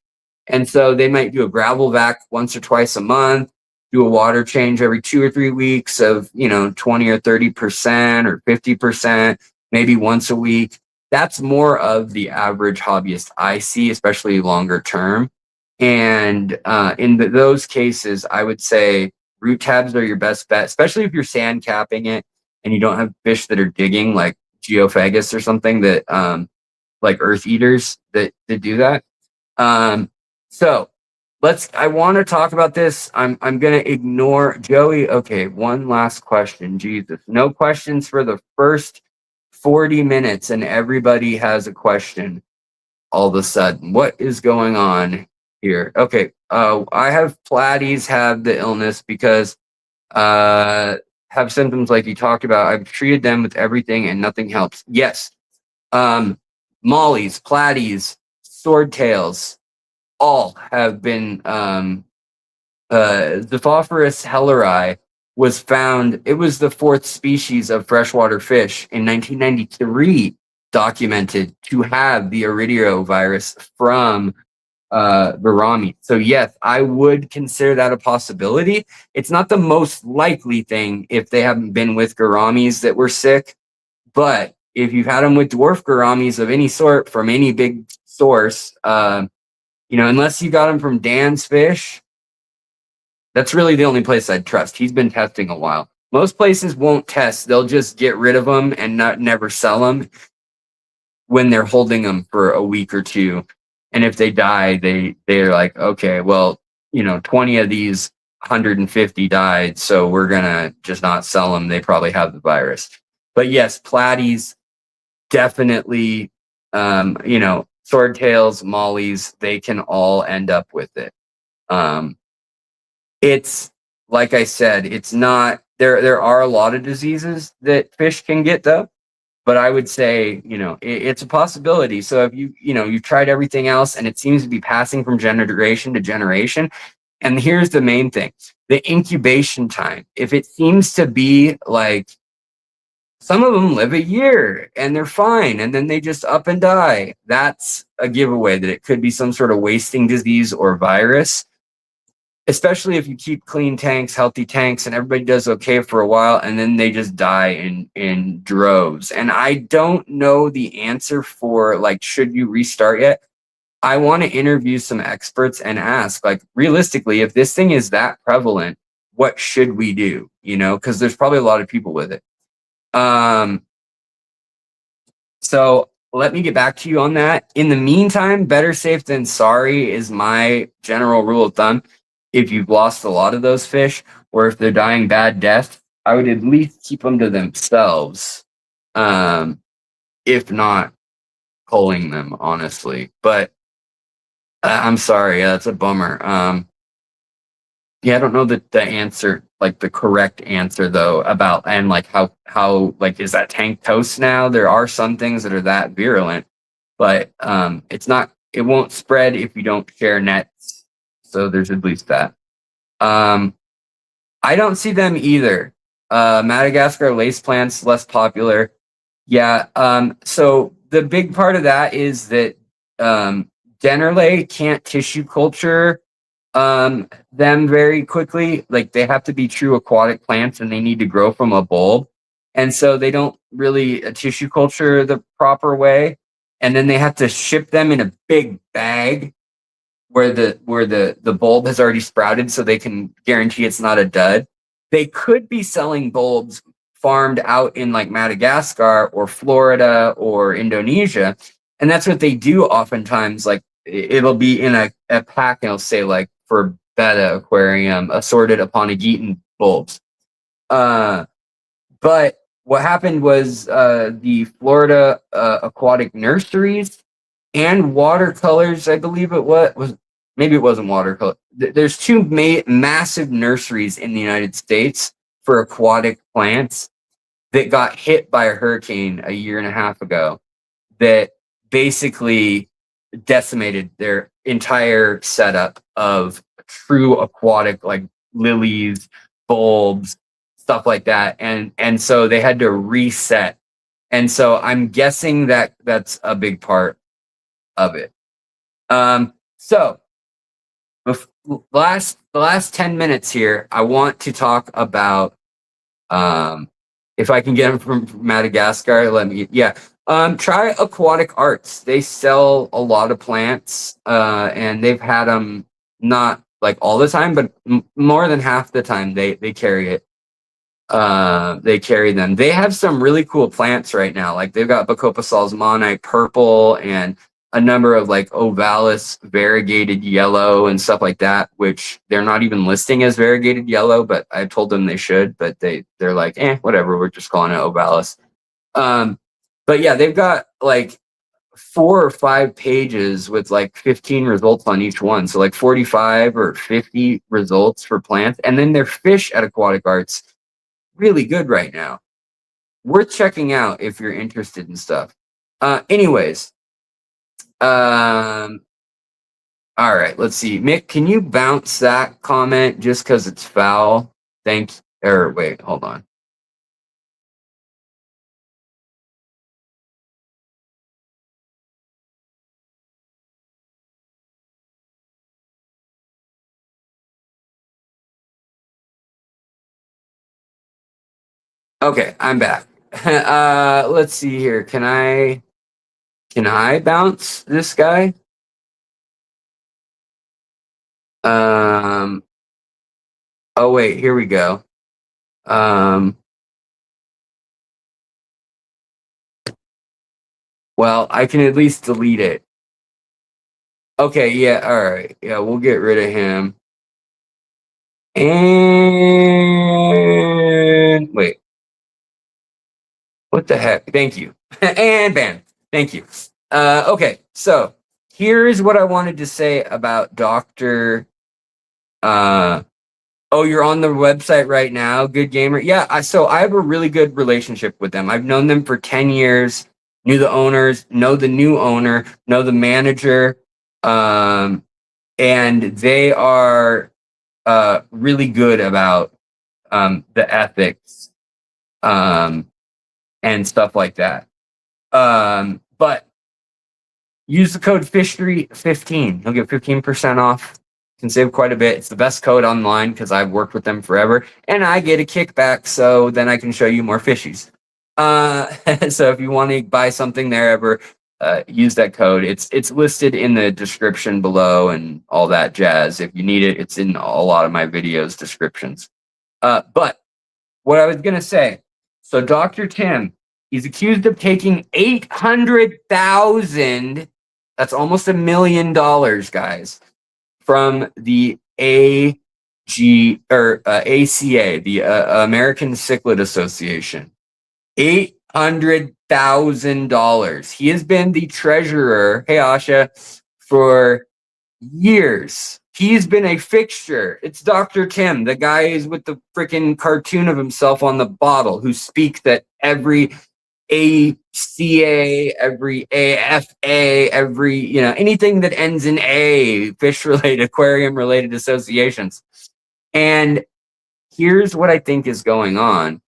And so they might do a gravel vac once or twice a month, do a water change every 2 or 3 weeks of, you know, 20 or 30% or 50%, maybe once a week. That's more of the average hobbyist I see, especially longer term. And in those cases, I would say root tabs are your best bet, especially if you're sand capping it and you don't have fish that are digging like geophagus or something that like earth eaters that do that. So I want to talk about this. I'm going to ignore Joey. Okay. One last question. Jesus. No questions for the first 40 minutes and everybody has a question all of a sudden. What is going on here? Okay. I have platies have the illness because, have symptoms like you talked about. I've treated them with everything and nothing helps. Yes. Mollies, platies, swordtails, all have been Zophophorus helleri was found. It was the 4th species of freshwater fish in 1993 documented to have the iridio virus from gourami. So yes, I would consider that a possibility. It's not the most likely thing if they haven't been with gouramis that were sick, but if you've had them with dwarf gouramis of any sort from any big source, you know, unless you got them from Dan's Fish, that's really the only place I'd trust. He's been testing a while. Most places won't test. They'll just get rid of them and never sell them when they're holding them for a week or two. And if they die, they're like, okay, well, you know, 20 of these 150 died, so we're going to just not sell them. They probably have the virus. But yes, platies, definitely, you know, swordtails, mollies, they can all end up with it. It's like I said, it's not there are a lot of diseases that fish can get though, but I would say, you know, it's a possibility. So if you've tried everything else and it seems to be passing from generation to generation, and here's the main thing, the incubation time. If it seems to be like some of them live a year and they're fine and then they just up and die, that's a giveaway that it could be some sort of wasting disease or virus. Especially if you keep clean tanks, healthy tanks, and everybody does okay for a while, and then they just die in droves. And I don't know the answer for, like, should you restart yet? I want to interview some experts and ask, like, realistically, if this thing is that prevalent, what should we do? You know, because there's probably a lot of people with it. So let me get back to you on that. In the meantime, better safe than sorry is my general rule of thumb. If you've lost a lot of those fish, or if they're dying bad death, I would at least keep them to themselves, if not culling them, honestly. But I'm sorry, that's a bummer. Yeah, I don't know the answer, like the correct answer though, about and like how like is that tank toast now? There are some things that are that virulent, but it won't spread if you don't share nets. So there's at least that. I don't see them either. Madagascar lace plants, less popular. Yeah. So the big part of that is that Dennerle can't tissue culture them very quickly. Like they have to be true aquatic plants and they need to grow from a bulb. And so they don't really tissue culture the proper way. And then they have to ship them in a big bag where the bulb has already sprouted so they can guarantee it's not a dud. They could be selling bulbs farmed out in like Madagascar or Florida or Indonesia. And that's what they do oftentimes. Like it'll be in a pack and it'll say like for betta aquarium, assorted Aponogeton bulbs. But what happened was the Florida aquatic nurseries and watercolors, I believe it was maybe it wasn't watercolor. There's two massive nurseries in the United States for aquatic plants that got hit by a hurricane a year and a half ago that basically decimated their entire setup of true aquatic, like lilies, bulbs, stuff like that. And so they had to reset. And so I'm guessing that that's a big part of it. So the last 10 minutes here, I want to talk about if I can get them from Madagascar, let me, yeah. Try Aquatic Arts. They sell a lot of plants, and they've had them not like all the time, but more than half the time they carry it. They carry them. They have some really cool plants right now. Like they've got Bacopa salzmani purple and a number of like ovalis variegated yellow and stuff like that, which they're not even listing as variegated yellow, but I told them they should, but they're like, whatever, we're just calling it ovalis. But yeah, they've got like 4 or 5 pages with like 15 results on each one. So like 45 or 50 results for plants. And then their fish at Aquatic Arts, really good right now. Worth checking out if you're interested in stuff. Anyways, all right, let's see. Mick, can you bounce that comment just because it's foul? Thanks. Or wait, hold on. Okay, I'm back. Let's see here. Can I bounce this guy? Oh wait, here we go. Well, I can at least delete it. Okay, yeah, all right. Yeah, we'll get rid of him. And wait. What the heck? Thank you. And ban. Thank you. Okay, so here's what I wanted to say about Dr. Oh, you're on the website right now, Good Gamer. Yeah, so I have a really good relationship with them. I've known them for 10 years, knew the owners, know the new owner, know the manager, and they are really good about the ethics and stuff like that. But use the code FISHTREE15. You'll get 15% off. Can save quite a bit. It's the best code online because I've worked with them forever, and I get a kickback, so then I can show you more fishies. So if you want to buy something there ever, use that code. It's listed in the description below and all that jazz. If you need it, it's in a lot of my videos descriptions. But what I was gonna say, so Dr. Tim, he's accused of taking 800,000. That's almost $1 million, guys, from the ACA, the American Cichlid Association. $800,000. He has been the treasurer, hey Asha, for years. He's been a fixture. It's Dr. Tim, the guy is with the freaking cartoon of himself on the bottle, who speaks at every ACA, every AFA, every, anything that ends in A, fish related, aquarium related associations. And here's what I think is going on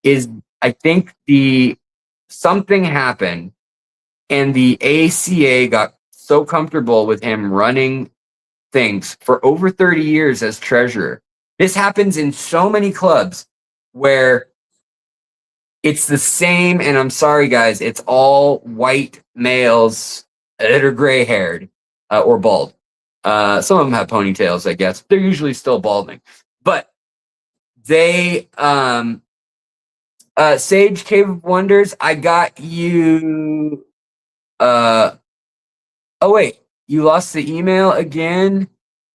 is I think something happened and the ACA got so comfortable with him running things for over 30 years as treasurer. This happens in so many clubs where it's the same, and I'm sorry, guys, it's all white males that are gray haired or bald. Some of them have ponytails, I guess. They're usually still balding. But they, Sage Cave of Wonders, I got you. Oh, wait, you lost the email again?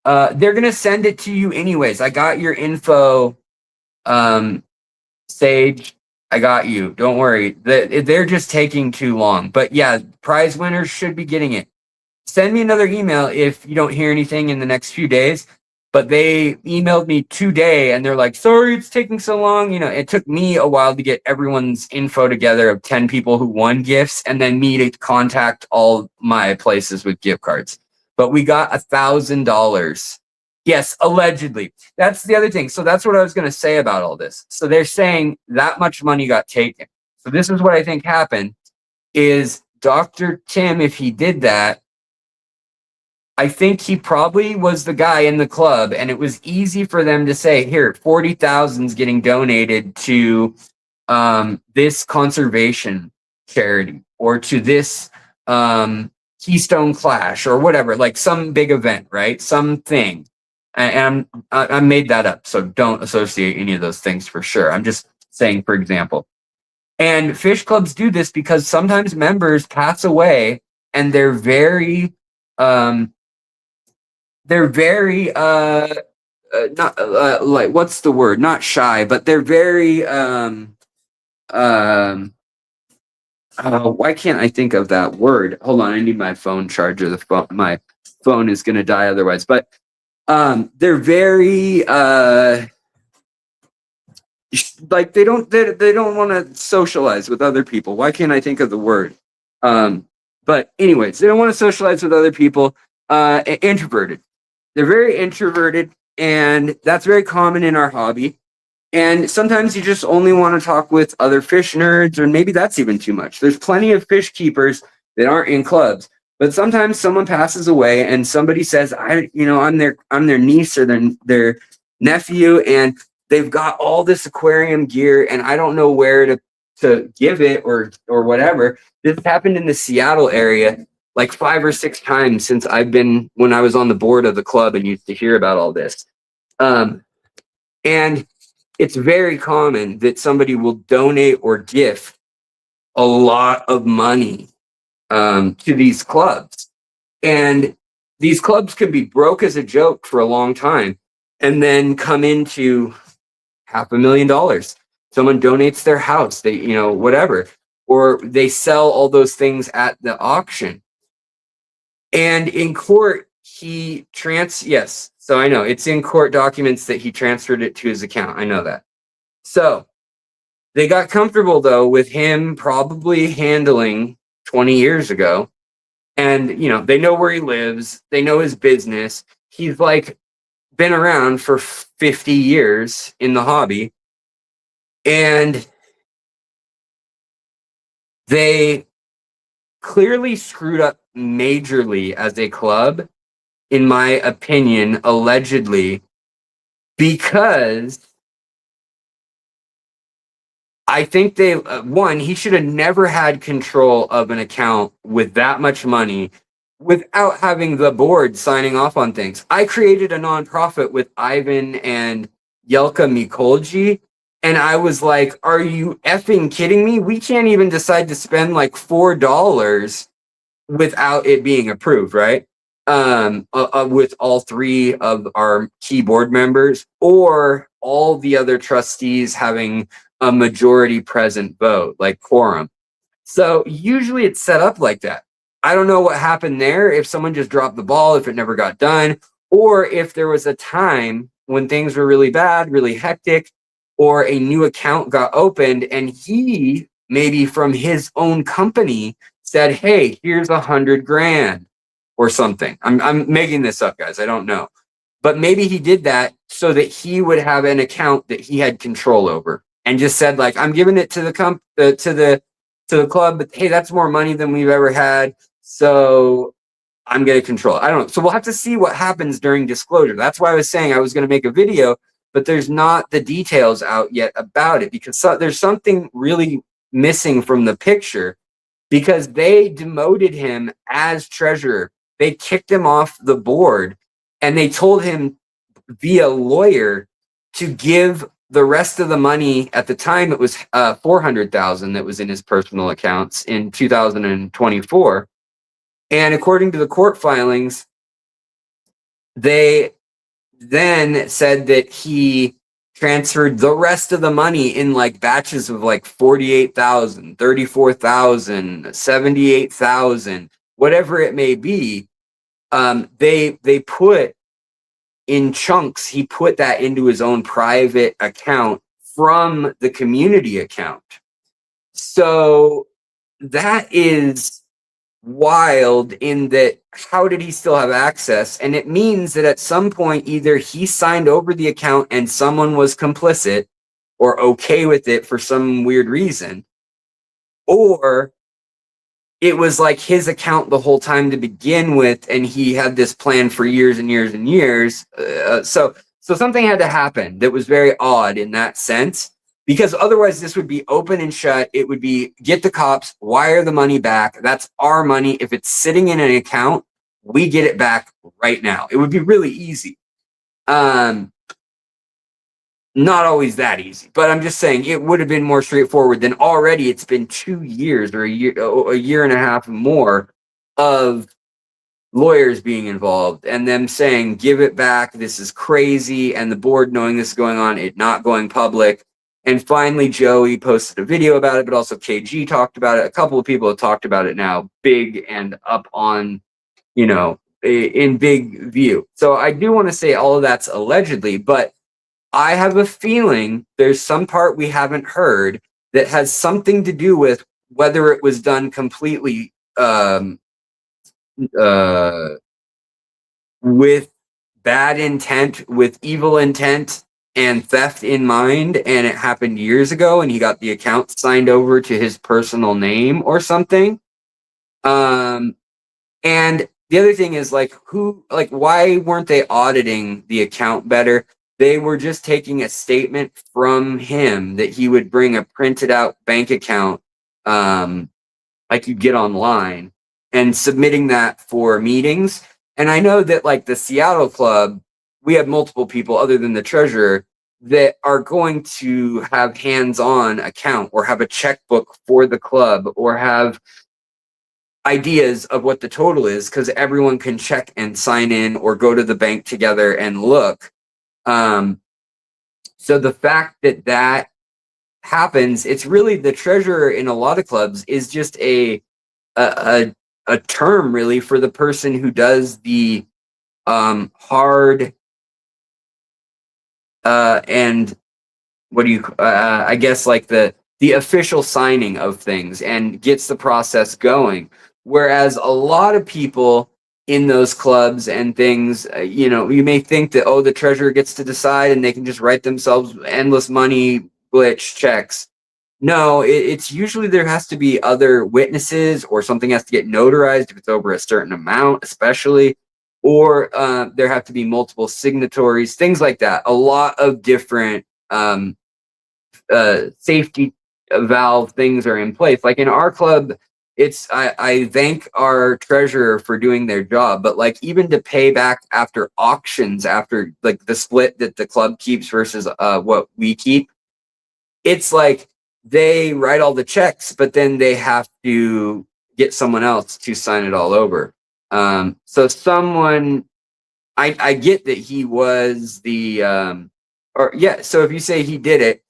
They're gonna send it to you anyways. I got your info, Sage. I got you. Don't worry. They're just taking too long. But yeah, prize winners should be getting it. Send me another email if you don't hear anything in the next few days. But they emailed me today and they're like, sorry, it's taking so long. You know, it took me a while to get everyone's info together of 10 people who won gifts and then me to contact all my places with gift cards. But we got $1,000. Yes, allegedly. That's the other thing. So that's what I was going to say about all this. So they're saying that much money got taken. So this is what I think happened is Dr. Tim, if he did that, I think he probably was the guy in the club, and it was easy for them to say, here, 40,000 is getting donated to this conservation charity or to this Keystone Clash or whatever, like some big event, right? Something. And I made that up, so don't associate any of those things for sure. I'm just saying, for example. And fish clubs do this because sometimes members pass away and they're very not like, what's the word? Not shy, but they're very why can't I think of that word? Hold on, I need my phone charger. My phone is gonna die otherwise. But they're very like they don't want to socialize with other people. Why can't I think of the word? But anyways, they don't want to socialize with other people. Introverted. They're very introverted, and that's very common in our hobby. And sometimes you just only want to talk with other fish nerds, or maybe that's even too much. There's plenty of fish keepers that aren't in clubs, but sometimes someone passes away and somebody says, I'm their niece or their nephew, and they've got all this aquarium gear, and I don't know where to give it or whatever. This happened in the Seattle area like 5 or 6 times since when I was on the board of the club and used to hear about all this. And it's very common that somebody will donate or gift a lot of money to these clubs. And these clubs can be broke as a joke for a long time and then come into $500,000. Someone donates their house, whatever, or they sell all those things at the auction. And in court, yes. So I know it's in court documents that he transferred it to his account. I know that. So they got comfortable though with him probably handling 20 years ago. And, they know where he lives. They know his business. He's like been around for 50 years in the hobby. And they clearly screwed up majorly as a club, in my opinion, allegedly, because I think he should have never had control of an account with that much money without having the board signing off on things. I created a nonprofit with Ivan and Yelka Mikolji, and I was like, are you effing kidding me? We can't even decide to spend like $4 without it being approved, right? With all 3 of our key board members or all the other trustees having a majority present vote, like quorum. So usually it's set up like that. I don't know what happened there, if someone just dropped the ball, if it never got done, or if there was a time when things were really bad, really hectic, or a new account got opened and he, maybe from his own company, said, hey, here's $100,000 or something. I'm making this up, guys. I don't know. But maybe he did that so that he would have an account that he had control over and just said, like, I'm giving it to the club, but hey, that's more money than we've ever had. So I'm going to control it. I don't know. So we'll have to see what happens during disclosure. That's why I was saying I was going to make a video, but there's not the details out yet about it because there's something really missing from the picture, because they demoted him as treasurer. They kicked him off the board and they told him via lawyer to give the rest of the money. At the time, it was $400,000 that was in his personal accounts in 2024. And according to the court filings, they then said that he transferred the rest of the money in like batches of like 48,000, 34,000, 78,000, whatever it may be. They put in chunks. He put that into his own private account from the community account. So that is wild, in that how did he still have access? And it means that at some point either he signed over the account and someone was complicit or okay with it for some weird reason, or it was like his account the whole time to begin with, and he had this plan for years and years and years. So something had to happen that was very odd in that sense, because otherwise this would be open and shut. It would be, get the cops, wire the money back. That's our money. If it's sitting in an account, we get it back right now. It would be really easy. Not always that easy, but I'm just saying it would have been more straightforward than already. It's been 2 years or a year and a half more of lawyers being involved and them saying, give it back. This is crazy. And the board knowing this is going on, it not going public. And finally, Joey posted a video about it, but also KG talked about it. A couple of people have talked about it now, big and up on, in big view. So I do want to say all of that's allegedly, but I have a feeling there's some part we haven't heard that has something to do with whether it was done completely with bad intent, with evil intent and theft in mind, and it happened years ago and he got the account signed over to his personal name or something. And the other thing is, why weren't they auditing the account better? They were just taking a statement from him that he would bring a printed out bank account, like you get online, and submitting that for meetings. And I know that like the Seattle club, we have multiple people other than the treasurer that are going to have hands-on account or have a checkbook for the club or have ideas of what the total is, because everyone can check and sign in or go to the bank together and look. So the fact that happens, it's really the treasurer in a lot of clubs is just a term really for the person who does the hard and what do you I guess like the official signing of things and gets the process going. Whereas a lot of people in those clubs and things, you may think that, the treasurer gets to decide and they can just write themselves endless money glitch checks. No, it's usually there has to be other witnesses, or something has to get notarized if it's over a certain amount, especially, or there have to be multiple signatories, things like that. A lot of different safety valve things are in place. Like in our club, I thank our treasurer for doing their job, but like even to pay back after auctions, after like the split that the club keeps versus what we keep, it's like they write all the checks, but then they have to get someone else to sign it all over. So someone, I get that he was the so if you say he did it,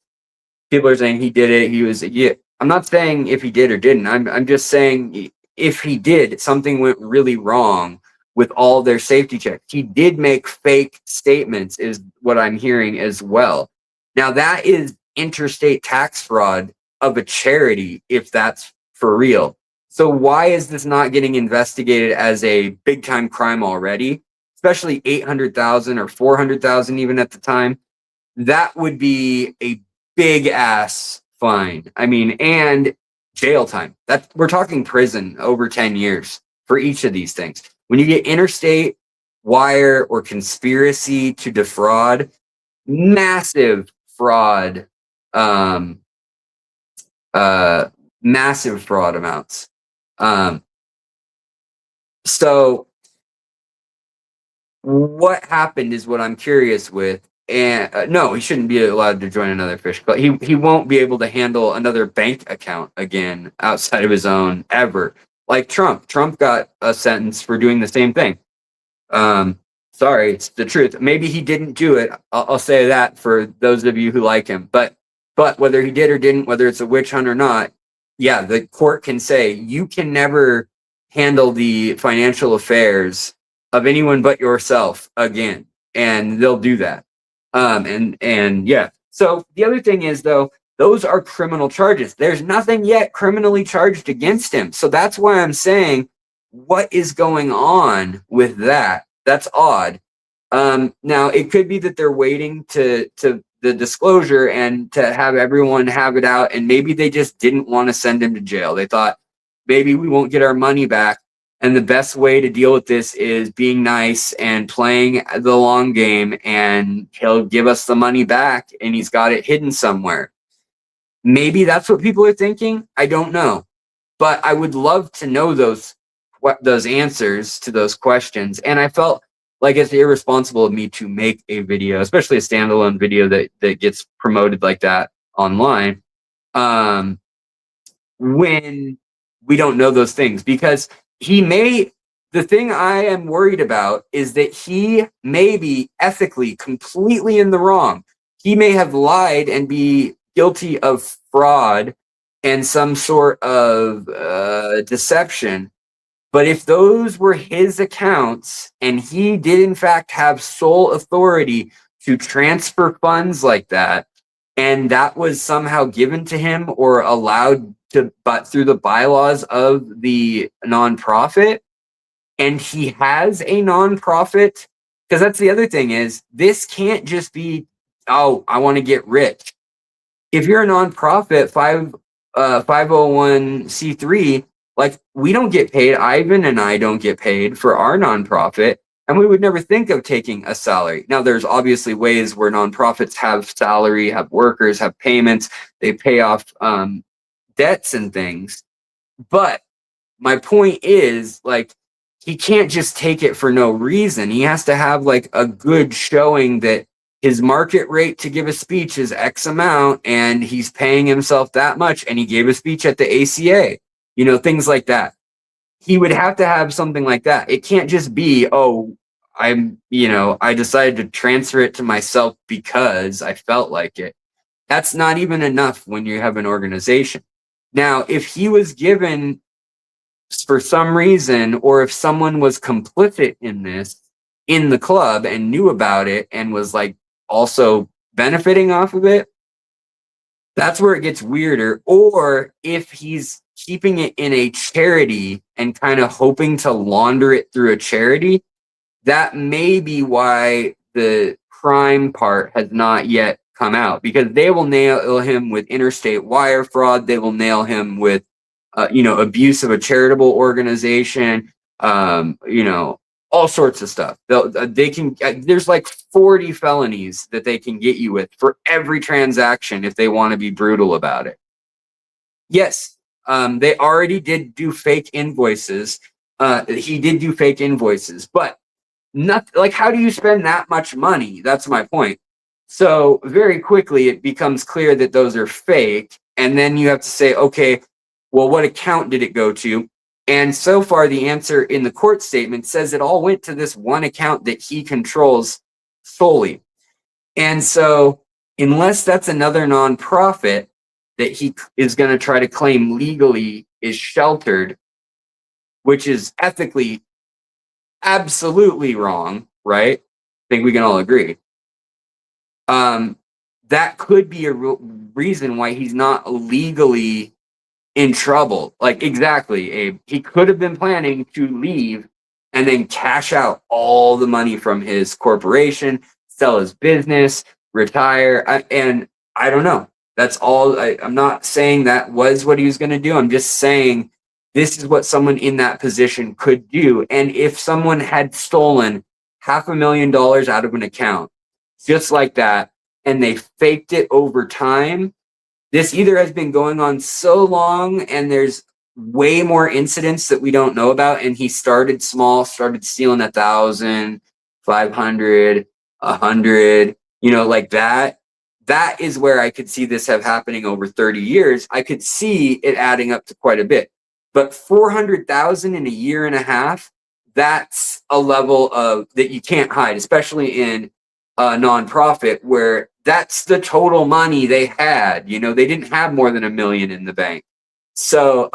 people are saying he did it, he was, I'm not saying if he did or didn't. I'm just saying if he did, something went really wrong with all their safety checks. He did make fake statements, is what I'm hearing as well. Now that is interstate tax fraud of a charity, if that's for real. So why is this not getting investigated as a big time crime already? Especially 800,000 or 400,000 even at the time. That would be a big ass fine. I mean, and jail time. That we're talking prison over 10 years for each of these things. When you get interstate wire or conspiracy to defraud, massive fraud, massive fraud amounts. So what happened is what I'm curious with. And no, he shouldn't be allowed to join another fish club. He won't be able to handle another bank account again outside of his own ever. Like Trump got a sentence for doing the same thing. Sorry, it's the truth. Maybe he didn't do it. I'll say that for those of you who like him. But whether he did or didn't, whether it's a witch hunt or not, yeah, the court can say you can never handle the financial affairs of anyone but yourself again, and they'll do that. And yeah. So the other thing is, though, those are criminal charges. There's nothing yet criminally charged against him. So that's why I'm saying, what is going on with that? That's odd. Now it could be that they're waiting to the disclosure and to have everyone have it out, and maybe they just didn't want to send him to jail. They thought maybe we won't get our money back, and the best way to deal with this is being nice and playing the long game, and he'll give us the money back, and he's got it hidden somewhere. Maybe that's what people are thinking. I don't know, but I would love to know those answers to those questions. And I felt like it's irresponsible of me to make a video, especially a standalone video that gets promoted like that online, when we don't know those things. Because the thing I am worried about is that he may be ethically completely in the wrong. He may have lied and be guilty of fraud and some sort of deception. But if those were his accounts and he did in fact have sole authority to transfer funds like that, and that was somehow given to him or allowed to, but through the bylaws of the nonprofit, and he has a nonprofit, because that's the other thing is, this can't just be, oh, I want to get rich. If you're a nonprofit, 501c3, like, we don't get paid. Ivan and I don't get paid for our nonprofit, and we would never think of taking a salary. Now, there's obviously ways where nonprofits have salary, have workers, have payments. They pay off debts and things. But my point is, like, he can't just take it for no reason. He has to have, like, a good showing that his market rate to give a speech is X amount, and he's paying himself that much, and he gave a speech at the ACA. You know, things like that. He would have to have something like that. It can't just be, oh, I decided to transfer it to myself because I felt like it. That's not even enough when you have an organization. Now, if he was given for some reason, or if someone was complicit in this in the club and knew about it and was like also benefiting off of it, that's where it gets weirder. Or if he's keeping it in a charity and kind of hoping to launder it through a charity, that may be why the crime part has not yet come out, because they will nail him with interstate wire fraud. They will nail him with, abuse of a charitable organization, all sorts of stuff. They can, there's like 40 felonies that they can get you with for every transaction if they want to be brutal about it. Yes, they already did do fake invoices. He did do fake invoices, but not like, how do you spend that much money? That's my point. So very quickly it becomes clear that those are fake, and then you have to say, okay, well, what account did it go to? And so far, the answer in the court statement says it all went to this one account that he controls solely. And so unless that's another nonprofit that he is going to try to claim legally is sheltered, which is ethically absolutely wrong, right? I think we can all agree. That could be a reason why he's not legally in trouble. Like, exactly, Abe. He could have been planning to leave and then cash out all the money from his corporation, sell his business, retire, and I don't know. That's all. I'm not saying that was what he was going to do. I'm just saying this is what someone in that position could do. And if someone had stolen $500,000 out of an account, just like that, and they faked it over time, this either has been going on so long and there's way more incidents that we don't know about, and he started small, started stealing 1,000, 500, 100, like that. That is where I could see this have happening over 30 years. I could see it adding up to quite a bit. But 400,000 in a year and a half, that's a level of that you can't hide, especially in a nonprofit where that's the total money they had. You know, they didn't have more than $1 million in the bank. So,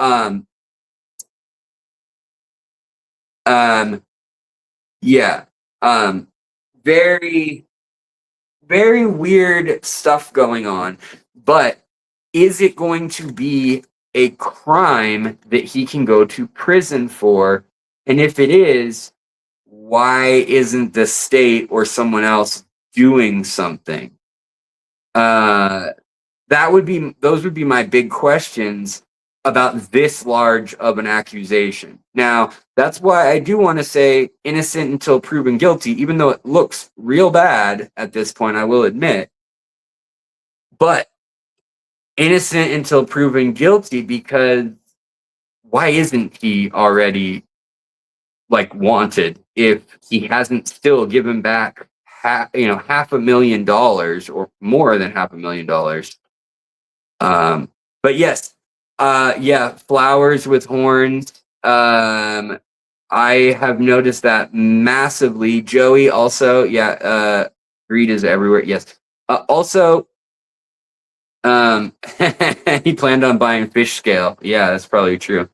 yeah, very, very weird stuff going on. But is it going to be a crime that he can go to prison for? And if it is, why isn't the state or someone else doing something? Those would be my big questions about this large of an accusation. Now, that's why I do want to say innocent until proven guilty, even though it looks real bad at this point, I will admit. But innocent until proven guilty, because why isn't he already like wanted if he hasn't still given back $500,000 or more than $500,000? But yes, yeah, flowers with horns. I have noticed that massively. Joey also, yeah, greed is everywhere. Yes. Also, he planned on buying fish scale. Yeah, that's probably true.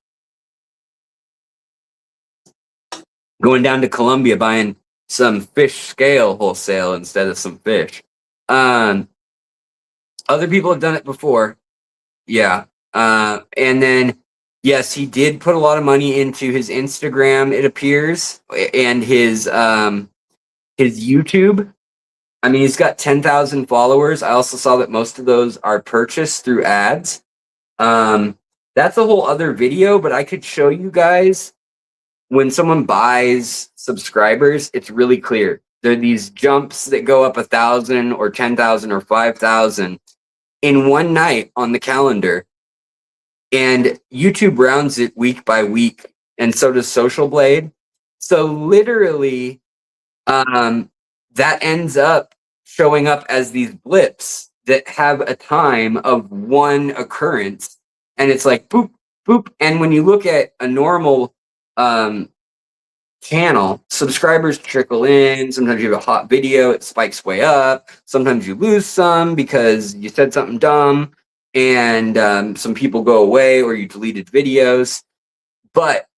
Going down to Colombia, buying some fish scale wholesale instead of some fish. Other people have done it before. Yeah. And then, yes, he did put a lot of money into his Instagram, it appears, and his YouTube. I mean, he's got 10,000 followers. I also saw that most of those are purchased through ads. That's a whole other video, but I could show you guys when someone buys subscribers, it's really clear. There are these jumps that go up 1,000 or 10,000 or 5,000 in one night on the calendar. And YouTube rounds it week by week, and so does Social Blade. So literally, that ends up showing up as these blips that have a time of one occurrence, and it's like boop, boop. And when you look at a normal channel, subscribers trickle in. Sometimes you have a hot video, it spikes way up. Sometimes you lose some because you said something dumb, and some people go away or you deleted videos. But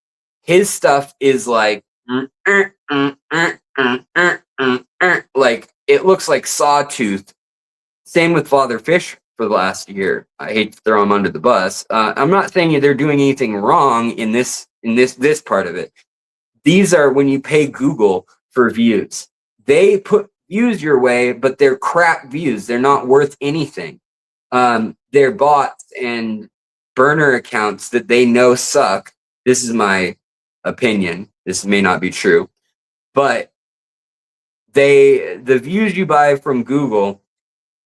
his stuff is like like it looks like Sawtooth. Same with Father Fish for the last year. I hate to throw him under the bus. I'm not saying they're doing anything wrong in this part of it. These are when you pay Google for views. They put views your way, but they're crap views. They're not worth anything. They're bots and burner accounts that they know suck. This is my opinion. This may not be true, but the views you buy from Google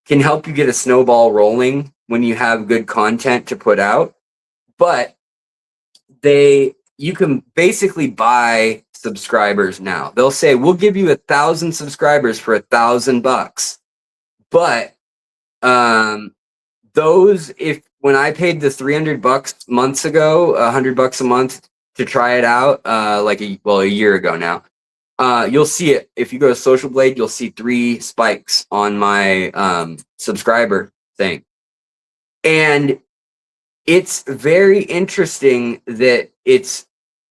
can help you get a snowball rolling when you have good content to put out. But you can basically buy subscribers now. They'll say, we'll give you 1,000 subscribers for $1,000. But when I paid the $300 months ago, $100 a month to try it out, a year ago now, you'll see it. If you go to Social Blade, you'll see 3 spikes on my subscriber thing. And it's very interesting that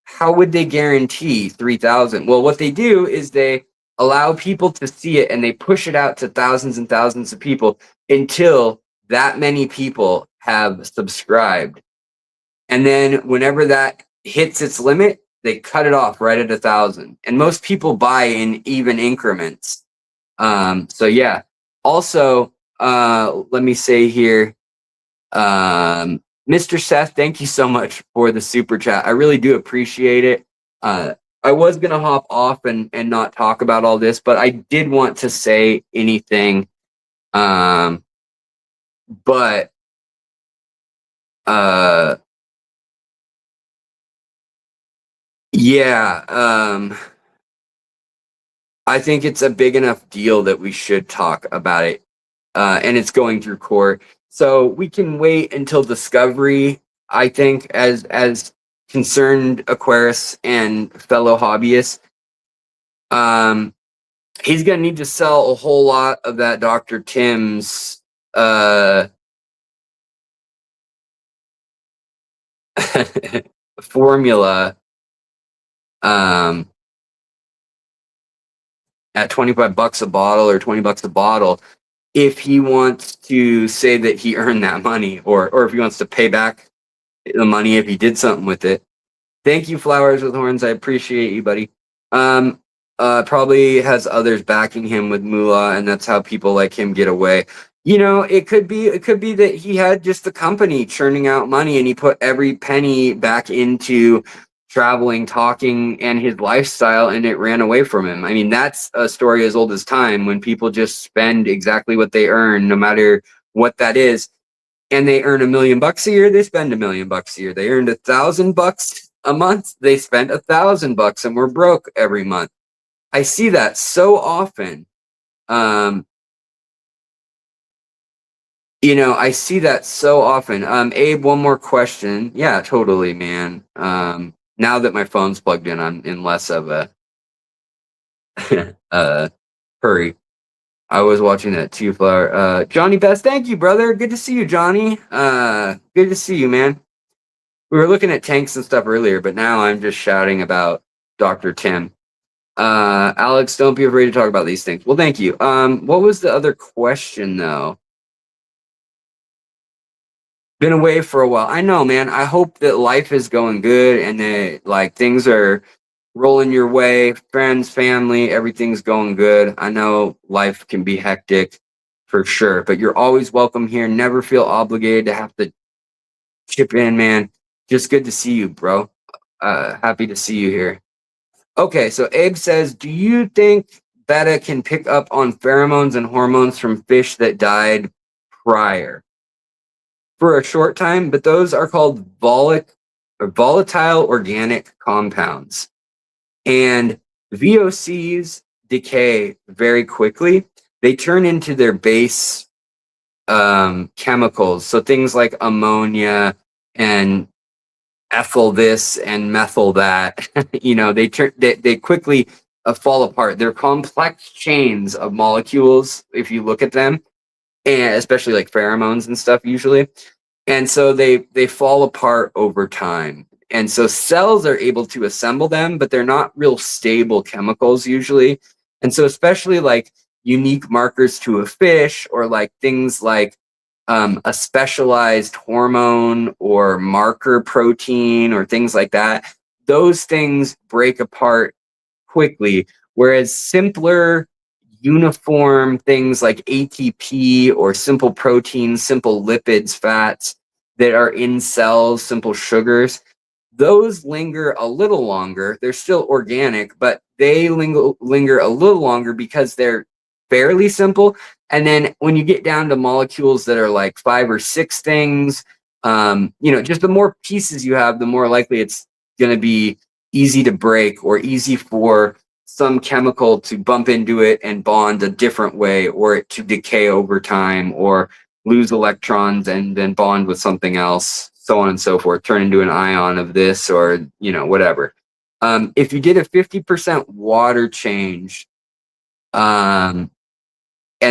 how would they guarantee 3,000? Well, what they do is they allow people to see it and they push it out to thousands and thousands of people until that many people have subscribed. And then whenever that hits its limit, they cut it off right at 1,000. And most people buy in even increments. So yeah. Also, let me say here, Mr. Seth, thank you so much for the super chat. I really do appreciate it. I was going to hop off and not talk about all this, but I did want to say anything. But yeah, I think it's a big enough deal that we should talk about it. And it's going through court. So we can wait until discovery, I think, as concerned aquarists and fellow hobbyists. He's gonna need to sell a whole lot of that Dr. Tim's formula at 25 bucks a bottle or 20 bucks a bottle if he wants to say that he earned that money, or if he wants to pay back the money if he did something with it. Thank you, Flowers with Horns. I appreciate you, buddy. Probably has others backing him with moolah, and that's how people like him get away. You know, it could be that he had just the company churning out money, and he put every penny back into traveling, talking, and his lifestyle, and it ran away from him. I mean, that's a story as old as time, when people just spend exactly what they earn, no matter what that is. And they earn $1 million a year, they spend $1 million a year. They earned $1,000 a month, they spent $1,000 and we're broke every month. I see that so often. You know, I see that so often. Abe, one more question. Yeah, totally, man. Now that my phone's plugged in, I'm in less of a hurry. I was watching that too, Flower. Johnny Best, thank you, brother. Good to see you, Johnny. Good to see you, man. We were looking at tanks and stuff earlier, but now I'm just shouting about Dr. Tim. Alex, don't be afraid to talk about these things. Well, thank you. What was the other question, though? Been away for a while. I know, man. I hope that life is going good and that like things are rolling your way. Friends, family, everything's going good. I know life can be hectic for sure, but you're always welcome here. Never feel obligated to have to chip in, man. Just good to see you, bro. Happy to see you here. Okay, so Abe says, do you think betta can pick up on pheromones and hormones from fish that died prior? For a short time, but those are called volatile organic compounds. And VOCs decay very quickly. They turn into their base chemicals. So things like ammonia and ethyl this and methyl that, you know, they quickly fall apart. They're complex chains of molecules if you look at them, and especially like pheromones and stuff usually. And so they fall apart over time. And so cells are able to assemble them, but they're not real stable chemicals usually. And so especially like unique markers to a fish, or like things like a specialized hormone or marker protein or things like that, those things break apart quickly. Whereas simpler, uniform things like ATP or simple proteins, simple lipids, fats that are in cells, simple sugars, those linger a little longer. They're still organic, but they linger a little longer because they're fairly simple. And then when you get down to molecules that are like 5 or 6 things, you know, just the more pieces you have, the more likely it's going to be easy to break or easy for some chemical to bump into it and bond a different way, or it to decay over time, or lose electrons and then bond with something else, so on and so forth, turn into an ion of this, or, you know, whatever. If you did a 50% water change, and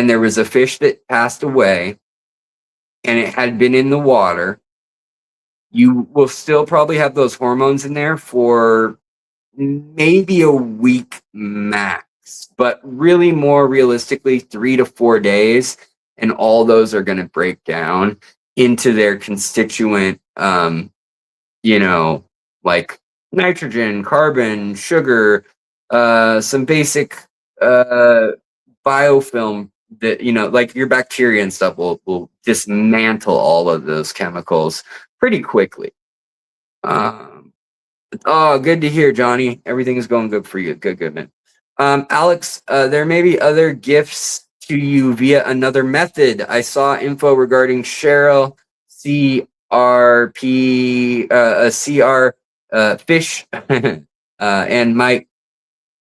there was a fish that passed away and it had been in the water, you will still probably have those hormones in there for maybe a week max, but really more realistically 3 to 4 days, and all those are going to break down into their constituent, you know, like nitrogen, carbon, sugar, some basic biofilm that, you know, like your bacteria and stuff will dismantle all of those chemicals pretty quickly. Oh, good to hear, Johnny. Everything is going good for you. Good, man. Alex, there may be other gifts to you via another method. I saw info regarding Cheryl CRP, CR Fish, and Mike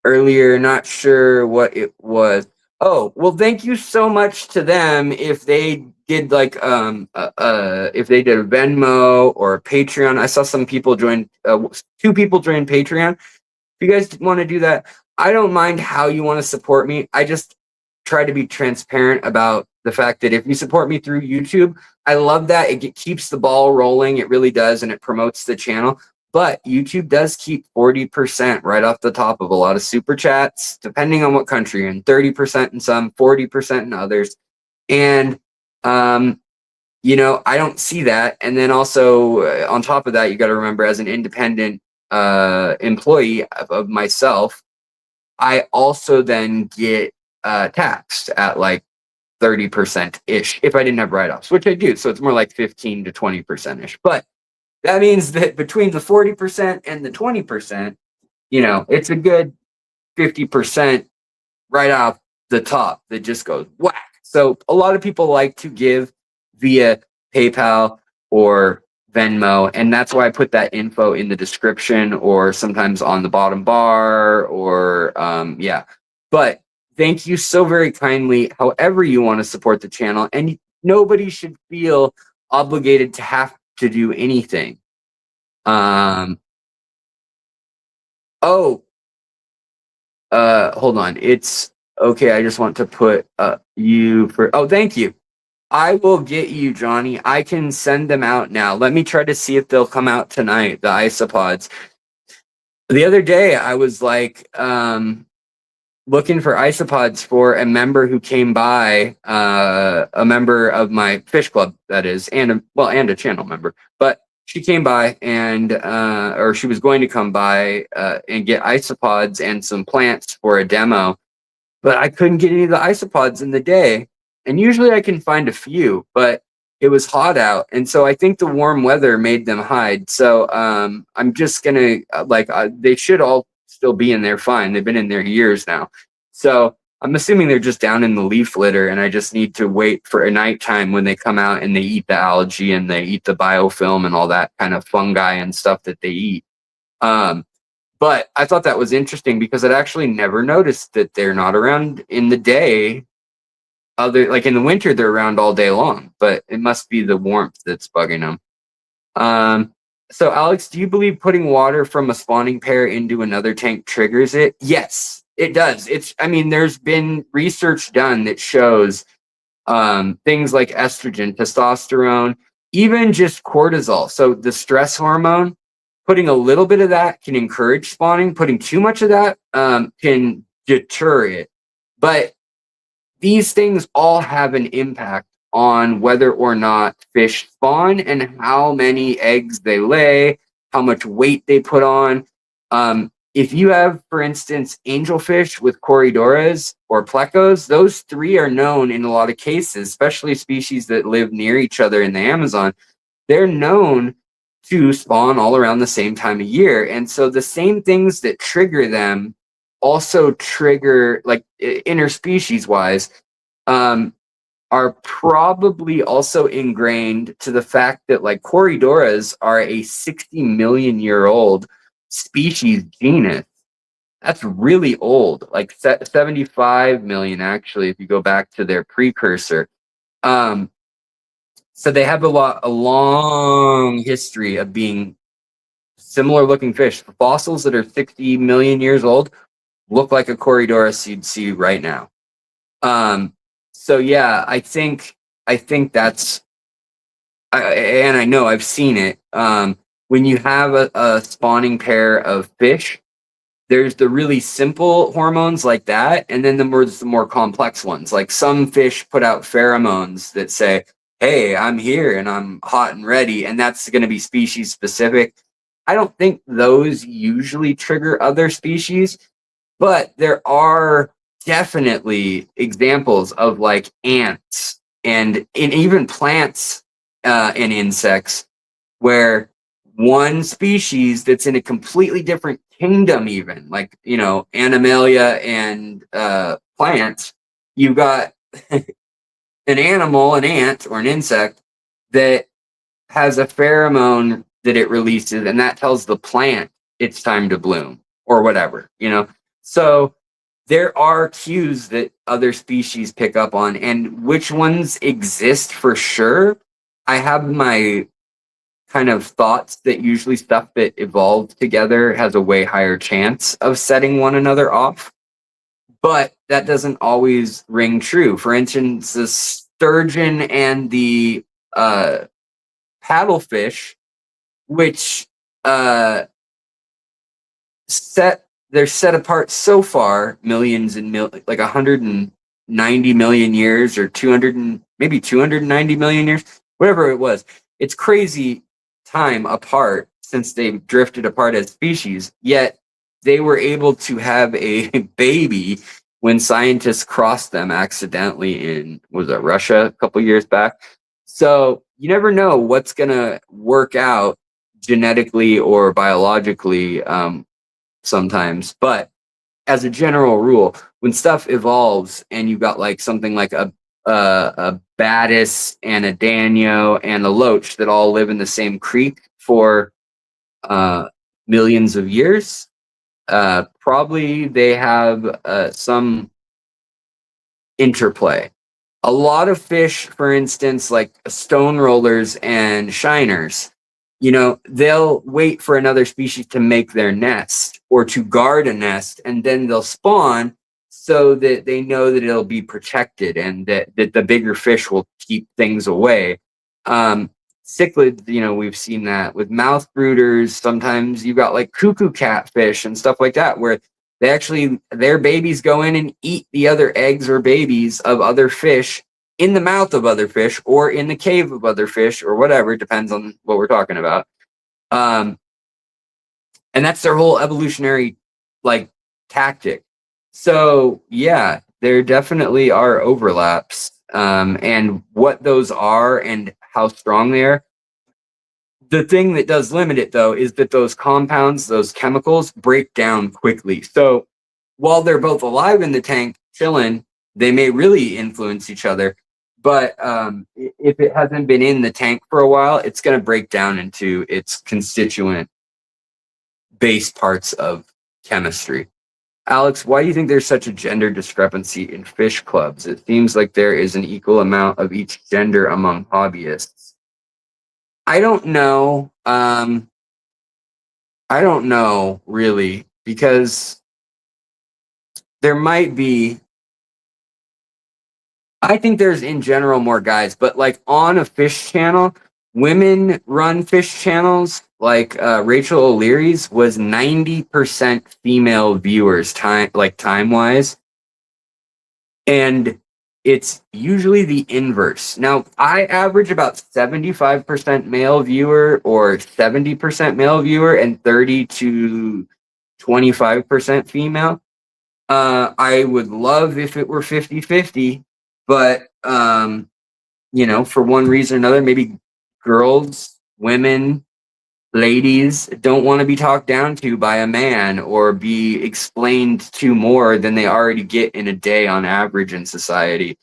earlier. Not sure what it was. Oh, well, thank you so much to them if they did like if they did a Venmo or a Patreon. I saw some people join, 2 people join Patreon. If you guys want to do that, I don't mind how you want to support me. I just try to be transparent about the fact that if you support me through YouTube, I love that. It keeps the ball rolling. It really does. And it promotes the channel. But YouTube does keep 40% right off the top of a lot of super chats, depending on what country you're in, 30% in some, 40% in others. And, you know, I don't see that. And then also on top of that, you got to remember, as an independent employee of myself, I also then get taxed at like 30% ish if I didn't have write-offs, which I do. So it's more like 15 to 20% ish. But that means that between the 40% and the 20%, you know, it's a good 50% right off the top that just goes whack. So a lot of people like to give via PayPal or Venmo, and that's why I put that info in the description or sometimes on the bottom bar or yeah. But thank you so very kindly, however you want to support the channel, and nobody should feel obligated to have to do anything. Oh, hold on. It's okay. I just want to put you for, oh, thank you. I will get you, Johnny. I can send them out now. Let me try to see if they'll come out tonight, the isopods. The other day, I was like looking for isopods for a member who came by, a member of my fish club, that is, and a channel member. But she came by and, or she was going to come by and get isopods and some plants for a demo. But I couldn't get any of the isopods in the day. And usually I can find a few, but it was hot out. And so I think the warm weather made them hide. So I'm just going to, they should all still be in there fine. They've been in there years now. So I'm assuming they're just down in the leaf litter, and I just need to wait for a nighttime when they come out and they eat the algae and they eat the biofilm and all that kind of fungi and stuff that they eat. But I thought that was interesting because I'd actually never noticed that they're not around in the day. Like in the winter, they're around all day long, but it must be the warmth that's bugging them. So Alex, do you believe putting water from a spawning pair into another tank triggers it? Yes, it does. I mean, there's been research done that shows things like estrogen, testosterone, even just cortisol. So the stress hormone, putting a little bit of that can encourage spawning. Putting too much of that can deter it. But these things all have an impact on whether or not fish spawn and how many eggs they lay, how much weight they put on. If you have, for instance, angelfish with corydoras or plecos, those three are known in a lot of cases, especially species that live near each other in the Amazon. They're known to spawn all around the same time of year. And so the same things that trigger them also trigger, like interspecies wise, are probably also ingrained to the fact that like corydoras are a 60 million year old species genus. That's really old, like 75 million actually, if you go back to their precursor. So they have a long history of being similar looking fish. Fossils that are 60 million years old look like a corydoras you'd see right now. So yeah, I think that's, and I know I've seen it. When you have a spawning pair of fish, there's the really simple hormones like that, and then the more complex ones. Like some fish put out pheromones that say, "Hey, I'm here and I'm hot and ready," and that's going to be species specific. I don't think those usually trigger other species, but there are definitely examples of like ants and even plants and insects where one species that's in a completely different kingdom, even like, you know, animalia and plants, you've got an animal, an ant or an insect that has a pheromone that it releases, and that tells the plant it's time to bloom or whatever, you know. So there are cues that other species pick up on, and which ones exist for sure. I have my kind of thoughts that usually stuff that evolved together has a way higher chance of setting one another off. But that doesn't always ring true. For instance, the sturgeon and the paddlefish, which they're set apart so far, millions and like 190 million years, or 200 and maybe 290 million years, whatever it was. It's crazy time apart since they've drifted apart as species, yet they were able to have a baby when scientists crossed them accidentally in, was it Russia a couple years back? So you never know what's going to work out genetically or biologically sometimes. But as a general rule, when stuff evolves and you've got like something like a Batis and a Danio and a Loach that all live in the same creek for millions of years, probably they have some interplay. A lot of fish, for instance, like stone rollers and shiners, you know, they'll wait for another species to make their nest or to guard a nest, and then they'll spawn so that they know that it'll be protected and that the bigger fish will keep things away. Cichlids, you know, we've seen that with mouth brooders. Sometimes you've got like cuckoo catfish and stuff like that, where they actually, their babies go in and eat the other eggs or babies of other fish in the mouth of other fish or in the cave of other fish or whatever, depends on what we're talking about. And that's their whole evolutionary like tactic. So yeah, there definitely are overlaps, and what those are and how strong they are. The thing that does limit it, though, is that those compounds, those chemicals, break down quickly. So while they're both alive in the tank, chilling, they may really influence each other. But if it hasn't been in the tank for a while, it's going to break down into its constituent base parts of chemistry. Alex, why do you think there's such a gender discrepancy in fish clubs? It seems like there is an equal amount of each gender among hobbyists. I don't know. I don't know really, because there might be. I think there's in general more guys, but like on a fish channel, women run fish channels. Like Rachel O'Leary's was 90% female viewers time wise, and it's usually the inverse. Now, I average about 75% male viewer or 70% male viewer and 30 to 25% female. I would love if it were 50-50, but, you know, for one reason or another, maybe girls, women, ladies don't want to be talked down to by a man or be explained to more than they already get in a day on average in society.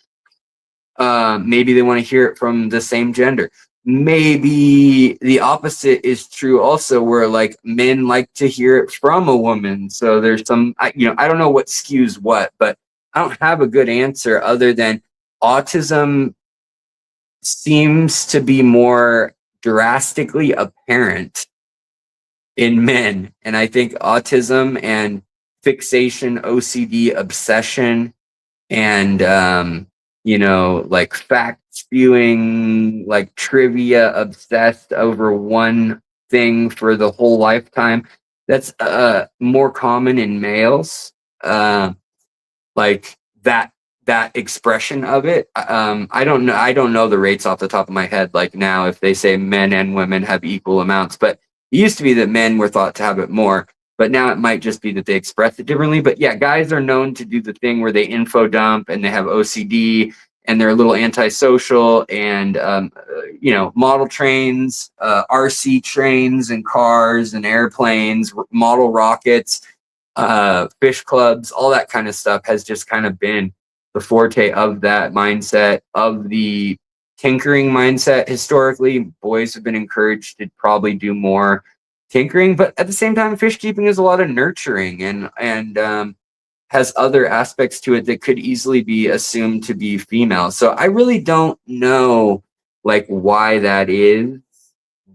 Maybe they want to hear it from the same gender. Maybe the opposite is true also, where like men like to hear it from a woman. So there's some, you know, I don't know what skews what, but I don't have a good answer other than autism seems to be more drastically apparent in men. And I think autism and fixation, OCD, obsession, and you know, like fact spewing, like trivia, obsessed over one thing for the whole lifetime, that's more common in males. Like that expression of it. I don't know the rates off the top of my head, like now, if they say men and women have equal amounts, but it used to be that men were thought to have it more, but now it might just be that they express it differently. But yeah, guys are known to do the thing where they info dump and they have OCD and they're a little antisocial, and you know, model trains, RC trains and cars and airplanes, model rockets, fish clubs, all that kind of stuff has just kind of been the forte of that mindset, of the tinkering mindset. Historically, boys have been encouraged to probably do more tinkering, but at the same time, fish keeping is a lot of nurturing and has other aspects to it that could easily be assumed to be female. So I really don't know like why that is,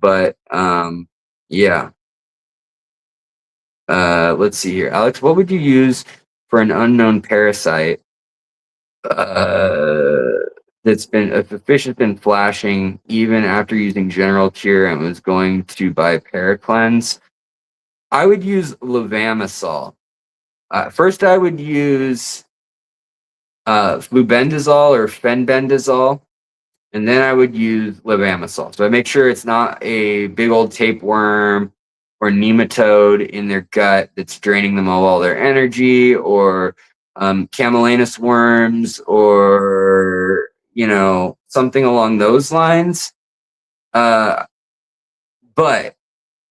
But yeah. Let's see here. Alex, what would you use for an unknown parasite that's been if the fish has been flashing even after using general cure and was going to buy paracleanse? I would use levamisole. First, I would use flubendazole or fenbendazole, and then I would use levamisole. So I make sure it's not a big old tapeworm or nematode in their gut that's draining them of all their energy, or camellanus worms, or something along those lines. But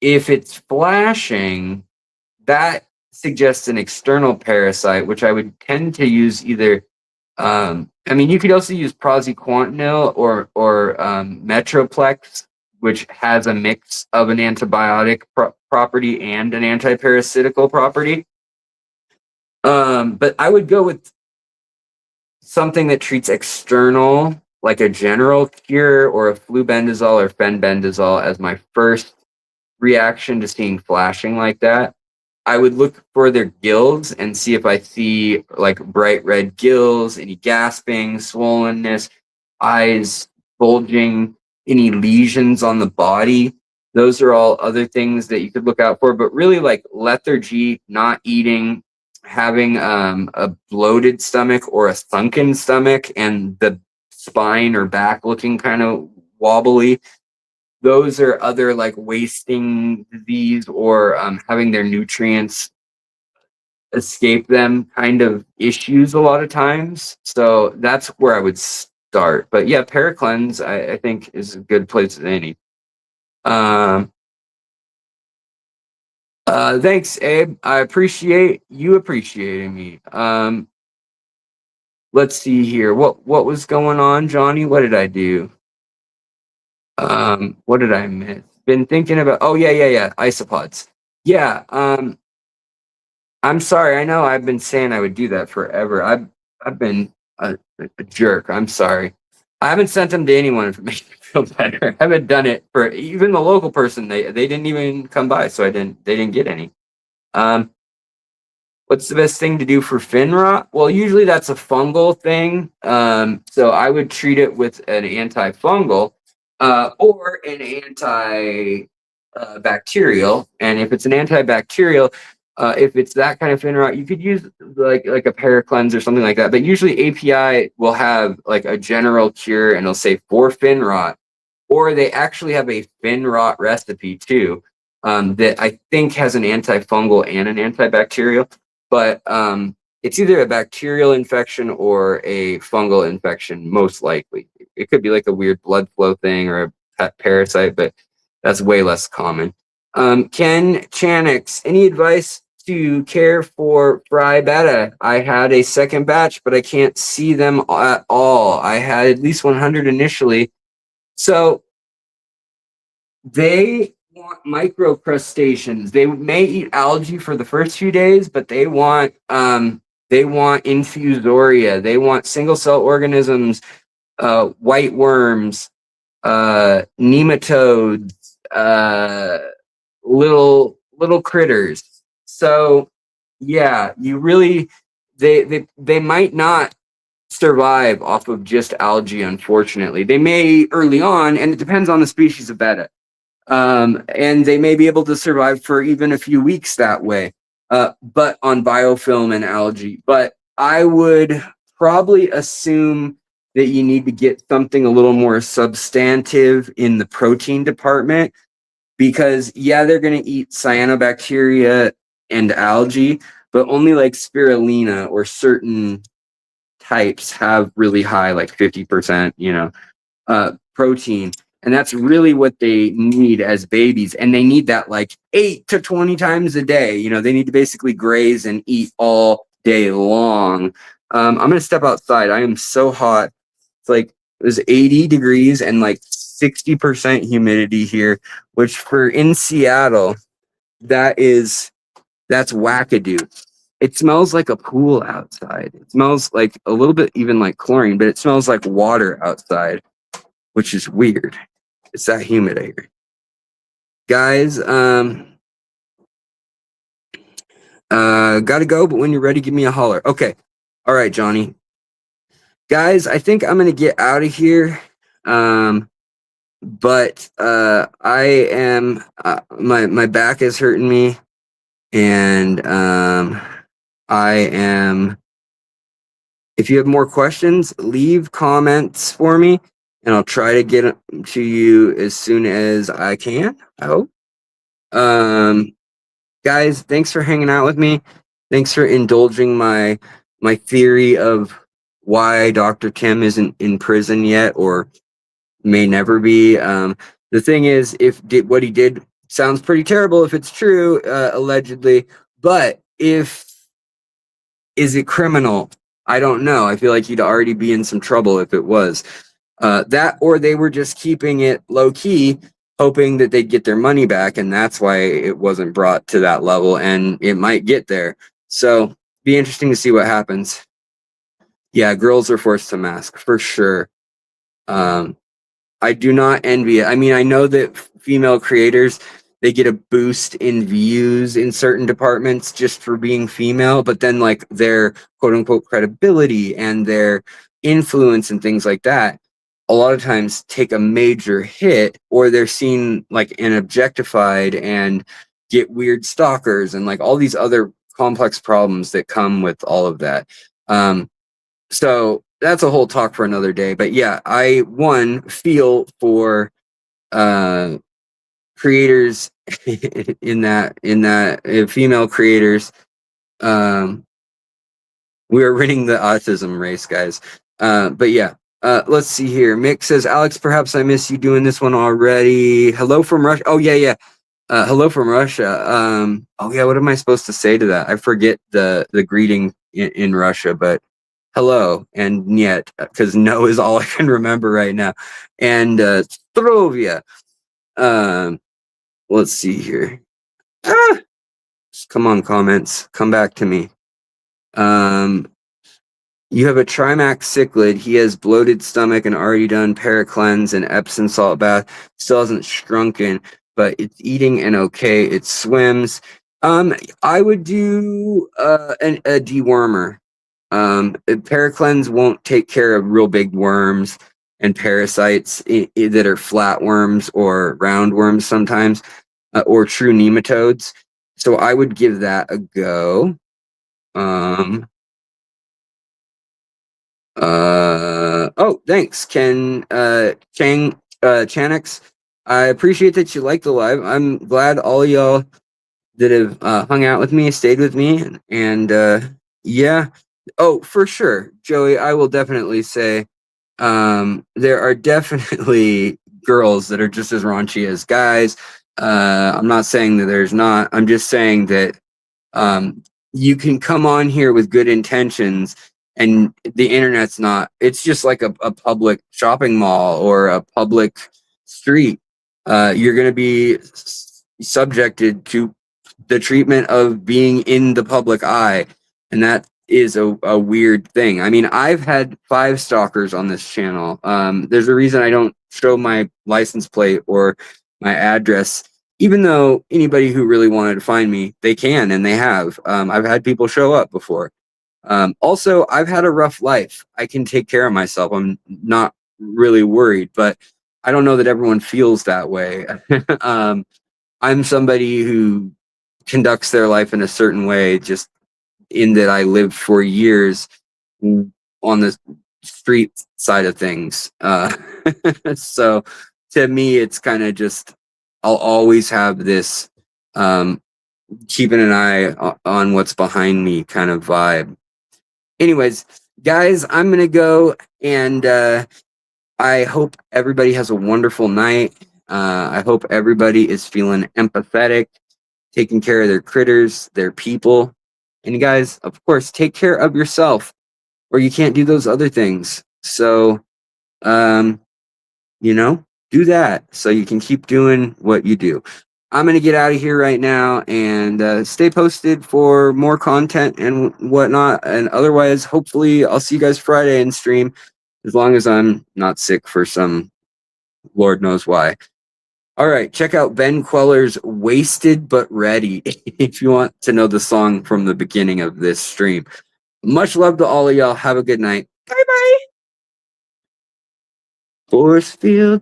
if it's flashing, that suggests an external parasite, which I would tend to use either. You could also use praziquantel or Metroplex, which has a mix of an antibiotic property and an antiparasitical property. But I would go with something that treats external, like a general cure or a flubendazole or fenbendazole, as my first reaction to seeing flashing like that. I would look for their gills and see if I see like bright red gills, any gasping, swollenness, eyes bulging, any lesions on the body. Those are all other things that you could look out for. But really, like lethargy, not eating, having a bloated stomach or a sunken stomach, and the spine or back looking kind of wobbly. Those are other like wasting disease or having their nutrients escape them kind of issues a lot of times. So that's where I would start. But yeah, paracleanse I think is a good place as any. Thanks, Abe. I appreciate you appreciating me. Let's see here. What was going on, Johnny? What did I do? What did I miss? Been thinking about, oh yeah, isopods. Yeah, I'm sorry. I know I've been saying I would do that forever. I've been a jerk. I'm sorry. I haven't sent them to anyone to make me feel better. I haven't done it for even the local person. They didn't even come by, so they didn't get any. What's the best thing to do for fin rot? Well, usually that's a fungal thing. So I would treat it with an antifungal or an antibacterial. And if it's an antibacterial, if it's that kind of fin rot, you could use like a paracleanse or something like that. But usually API will have like a general cure and it'll say for fin rot, or they actually have a fin rot recipe too that I think has an antifungal and an antibacterial. But it's either a bacterial infection or a fungal infection, most likely. It could be like a weird blood flow thing or a parasite, but that's way less common. Ken Chanix, any advice to care for fry betta? I had a second batch, but I can't see them at all. I had at least 100 initially. So they want microcrustaceans. They may eat algae for the first few days, but they want infusoria. They want single cell organisms, white worms, nematodes, little critters. So yeah, you really they might not survive off of just algae, unfortunately. They may early on, and it depends on the species of betta. And they may be able to survive for even a few weeks that way, but on biofilm and algae. But I would probably assume that you need to get something a little more substantive in the protein department, because yeah, they're going to eat cyanobacteria and algae, but only like spirulina or certain types have really high, like 50%, protein. And that's really what they need as babies. And they need that like 8 to 20 times a day. They need to basically graze and eat all day long. I'm going to step outside. I am so hot. It's like it was 80 degrees and like 60% humidity here, which for in Seattle, that's wackadoo. It smells like a pool outside. It smells like a little bit even like chlorine, but it smells like water outside, which is weird. It's that humid here. guys, gotta go, but when you're ready, give me a holler. Okay. All right, Johnny. Guys, I think I'm gonna get out of here. But I am my back is hurting me, and I am. If you have more questions, leave comments for me, and I'll try to get to you as soon as I can. I hope. Guys, thanks for hanging out with me. Thanks for indulging my theory of why Dr. Tim isn't in prison yet, or may never be. The thing is, if what he did sounds pretty terrible if it's true, allegedly, but is it criminal? I don't know. I feel like he'd already be in some trouble if it was. That, or they were just keeping it low key, hoping that they'd get their money back, and that's why it wasn't brought to that level, and it might get there. So, be interesting to see what happens. Yeah, girls are forced to mask for sure. I do not envy it. I mean, I know that female creators, they get a boost in views in certain departments just for being female, but then like their quote unquote credibility and their influence and things like that, a lot of times take a major hit, or they're seen like and objectified and get weird stalkers and like all these other complex problems that come with all of that. So that's a whole talk for another day. But yeah, I feel for creators in that female creators. We are winning the autism race, guys. But yeah, let's see here. Mick says, Alex, perhaps I miss you doing this one already. Hello from Russia. Oh yeah. Hello from Russia. Oh yeah, what am I supposed to say to that? I forget the greeting in Russia, but hello and yet, because no is all I can remember right now. And Strovia. Let's see here. Come on, comments. Come back to me. You have a Trimax cichlid. He has bloated stomach and already done Paracleanse and Epsom salt bath. Still hasn't shrunken, but it's eating and okay. It swims. I would do a dewormer. Paracleanse won't take care of real big worms and parasites that are flatworms or roundworms sometimes, or true nematodes. So I would give that a go. Oh, thanks, Ken Chanix. I appreciate that you liked the live. I'm glad all y'all that have hung out with me, stayed with me, and yeah. Oh, for sure, Joey. I will definitely say there are definitely girls that are just as raunchy as guys. I'm not saying that there's not. I'm just saying that you can come on here with good intentions, and the internet's not. It's just like a public shopping mall or a public street. You're going to be subjected to the treatment of being in the public eye, and that is a weird thing. I mean, I've had 5 stalkers on this channel. There's a reason I don't show my license plate or my address, even though anybody who really wanted to find me, they can, and they have. I've had people show up before. Also, I've had a rough life. I can take care of myself. I'm not really worried, but I don't know that everyone feels that way. I'm somebody who conducts their life in a certain way, just in that I lived for years on the street side of things. So to me, it's kind of just, I'll always have this keeping an eye on what's behind me kind of vibe. Anyways, guys, I'm going to go, and I hope everybody has a wonderful night. I hope everybody is feeling empathetic, taking care of their critters, their people. And you guys, of course, take care of yourself, or you can't do those other things. So, do that so you can keep doing what you do. I'm going to get out of here right now, and stay posted for more content and whatnot. And otherwise, hopefully, I'll see you guys Friday in stream, as long as I'm not sick for some Lord knows why. All right, check out Ben Queller's Wasted But Ready if you want to know the song from the beginning of this stream. Much love to all of y'all. Have a good night. Bye bye. Force field.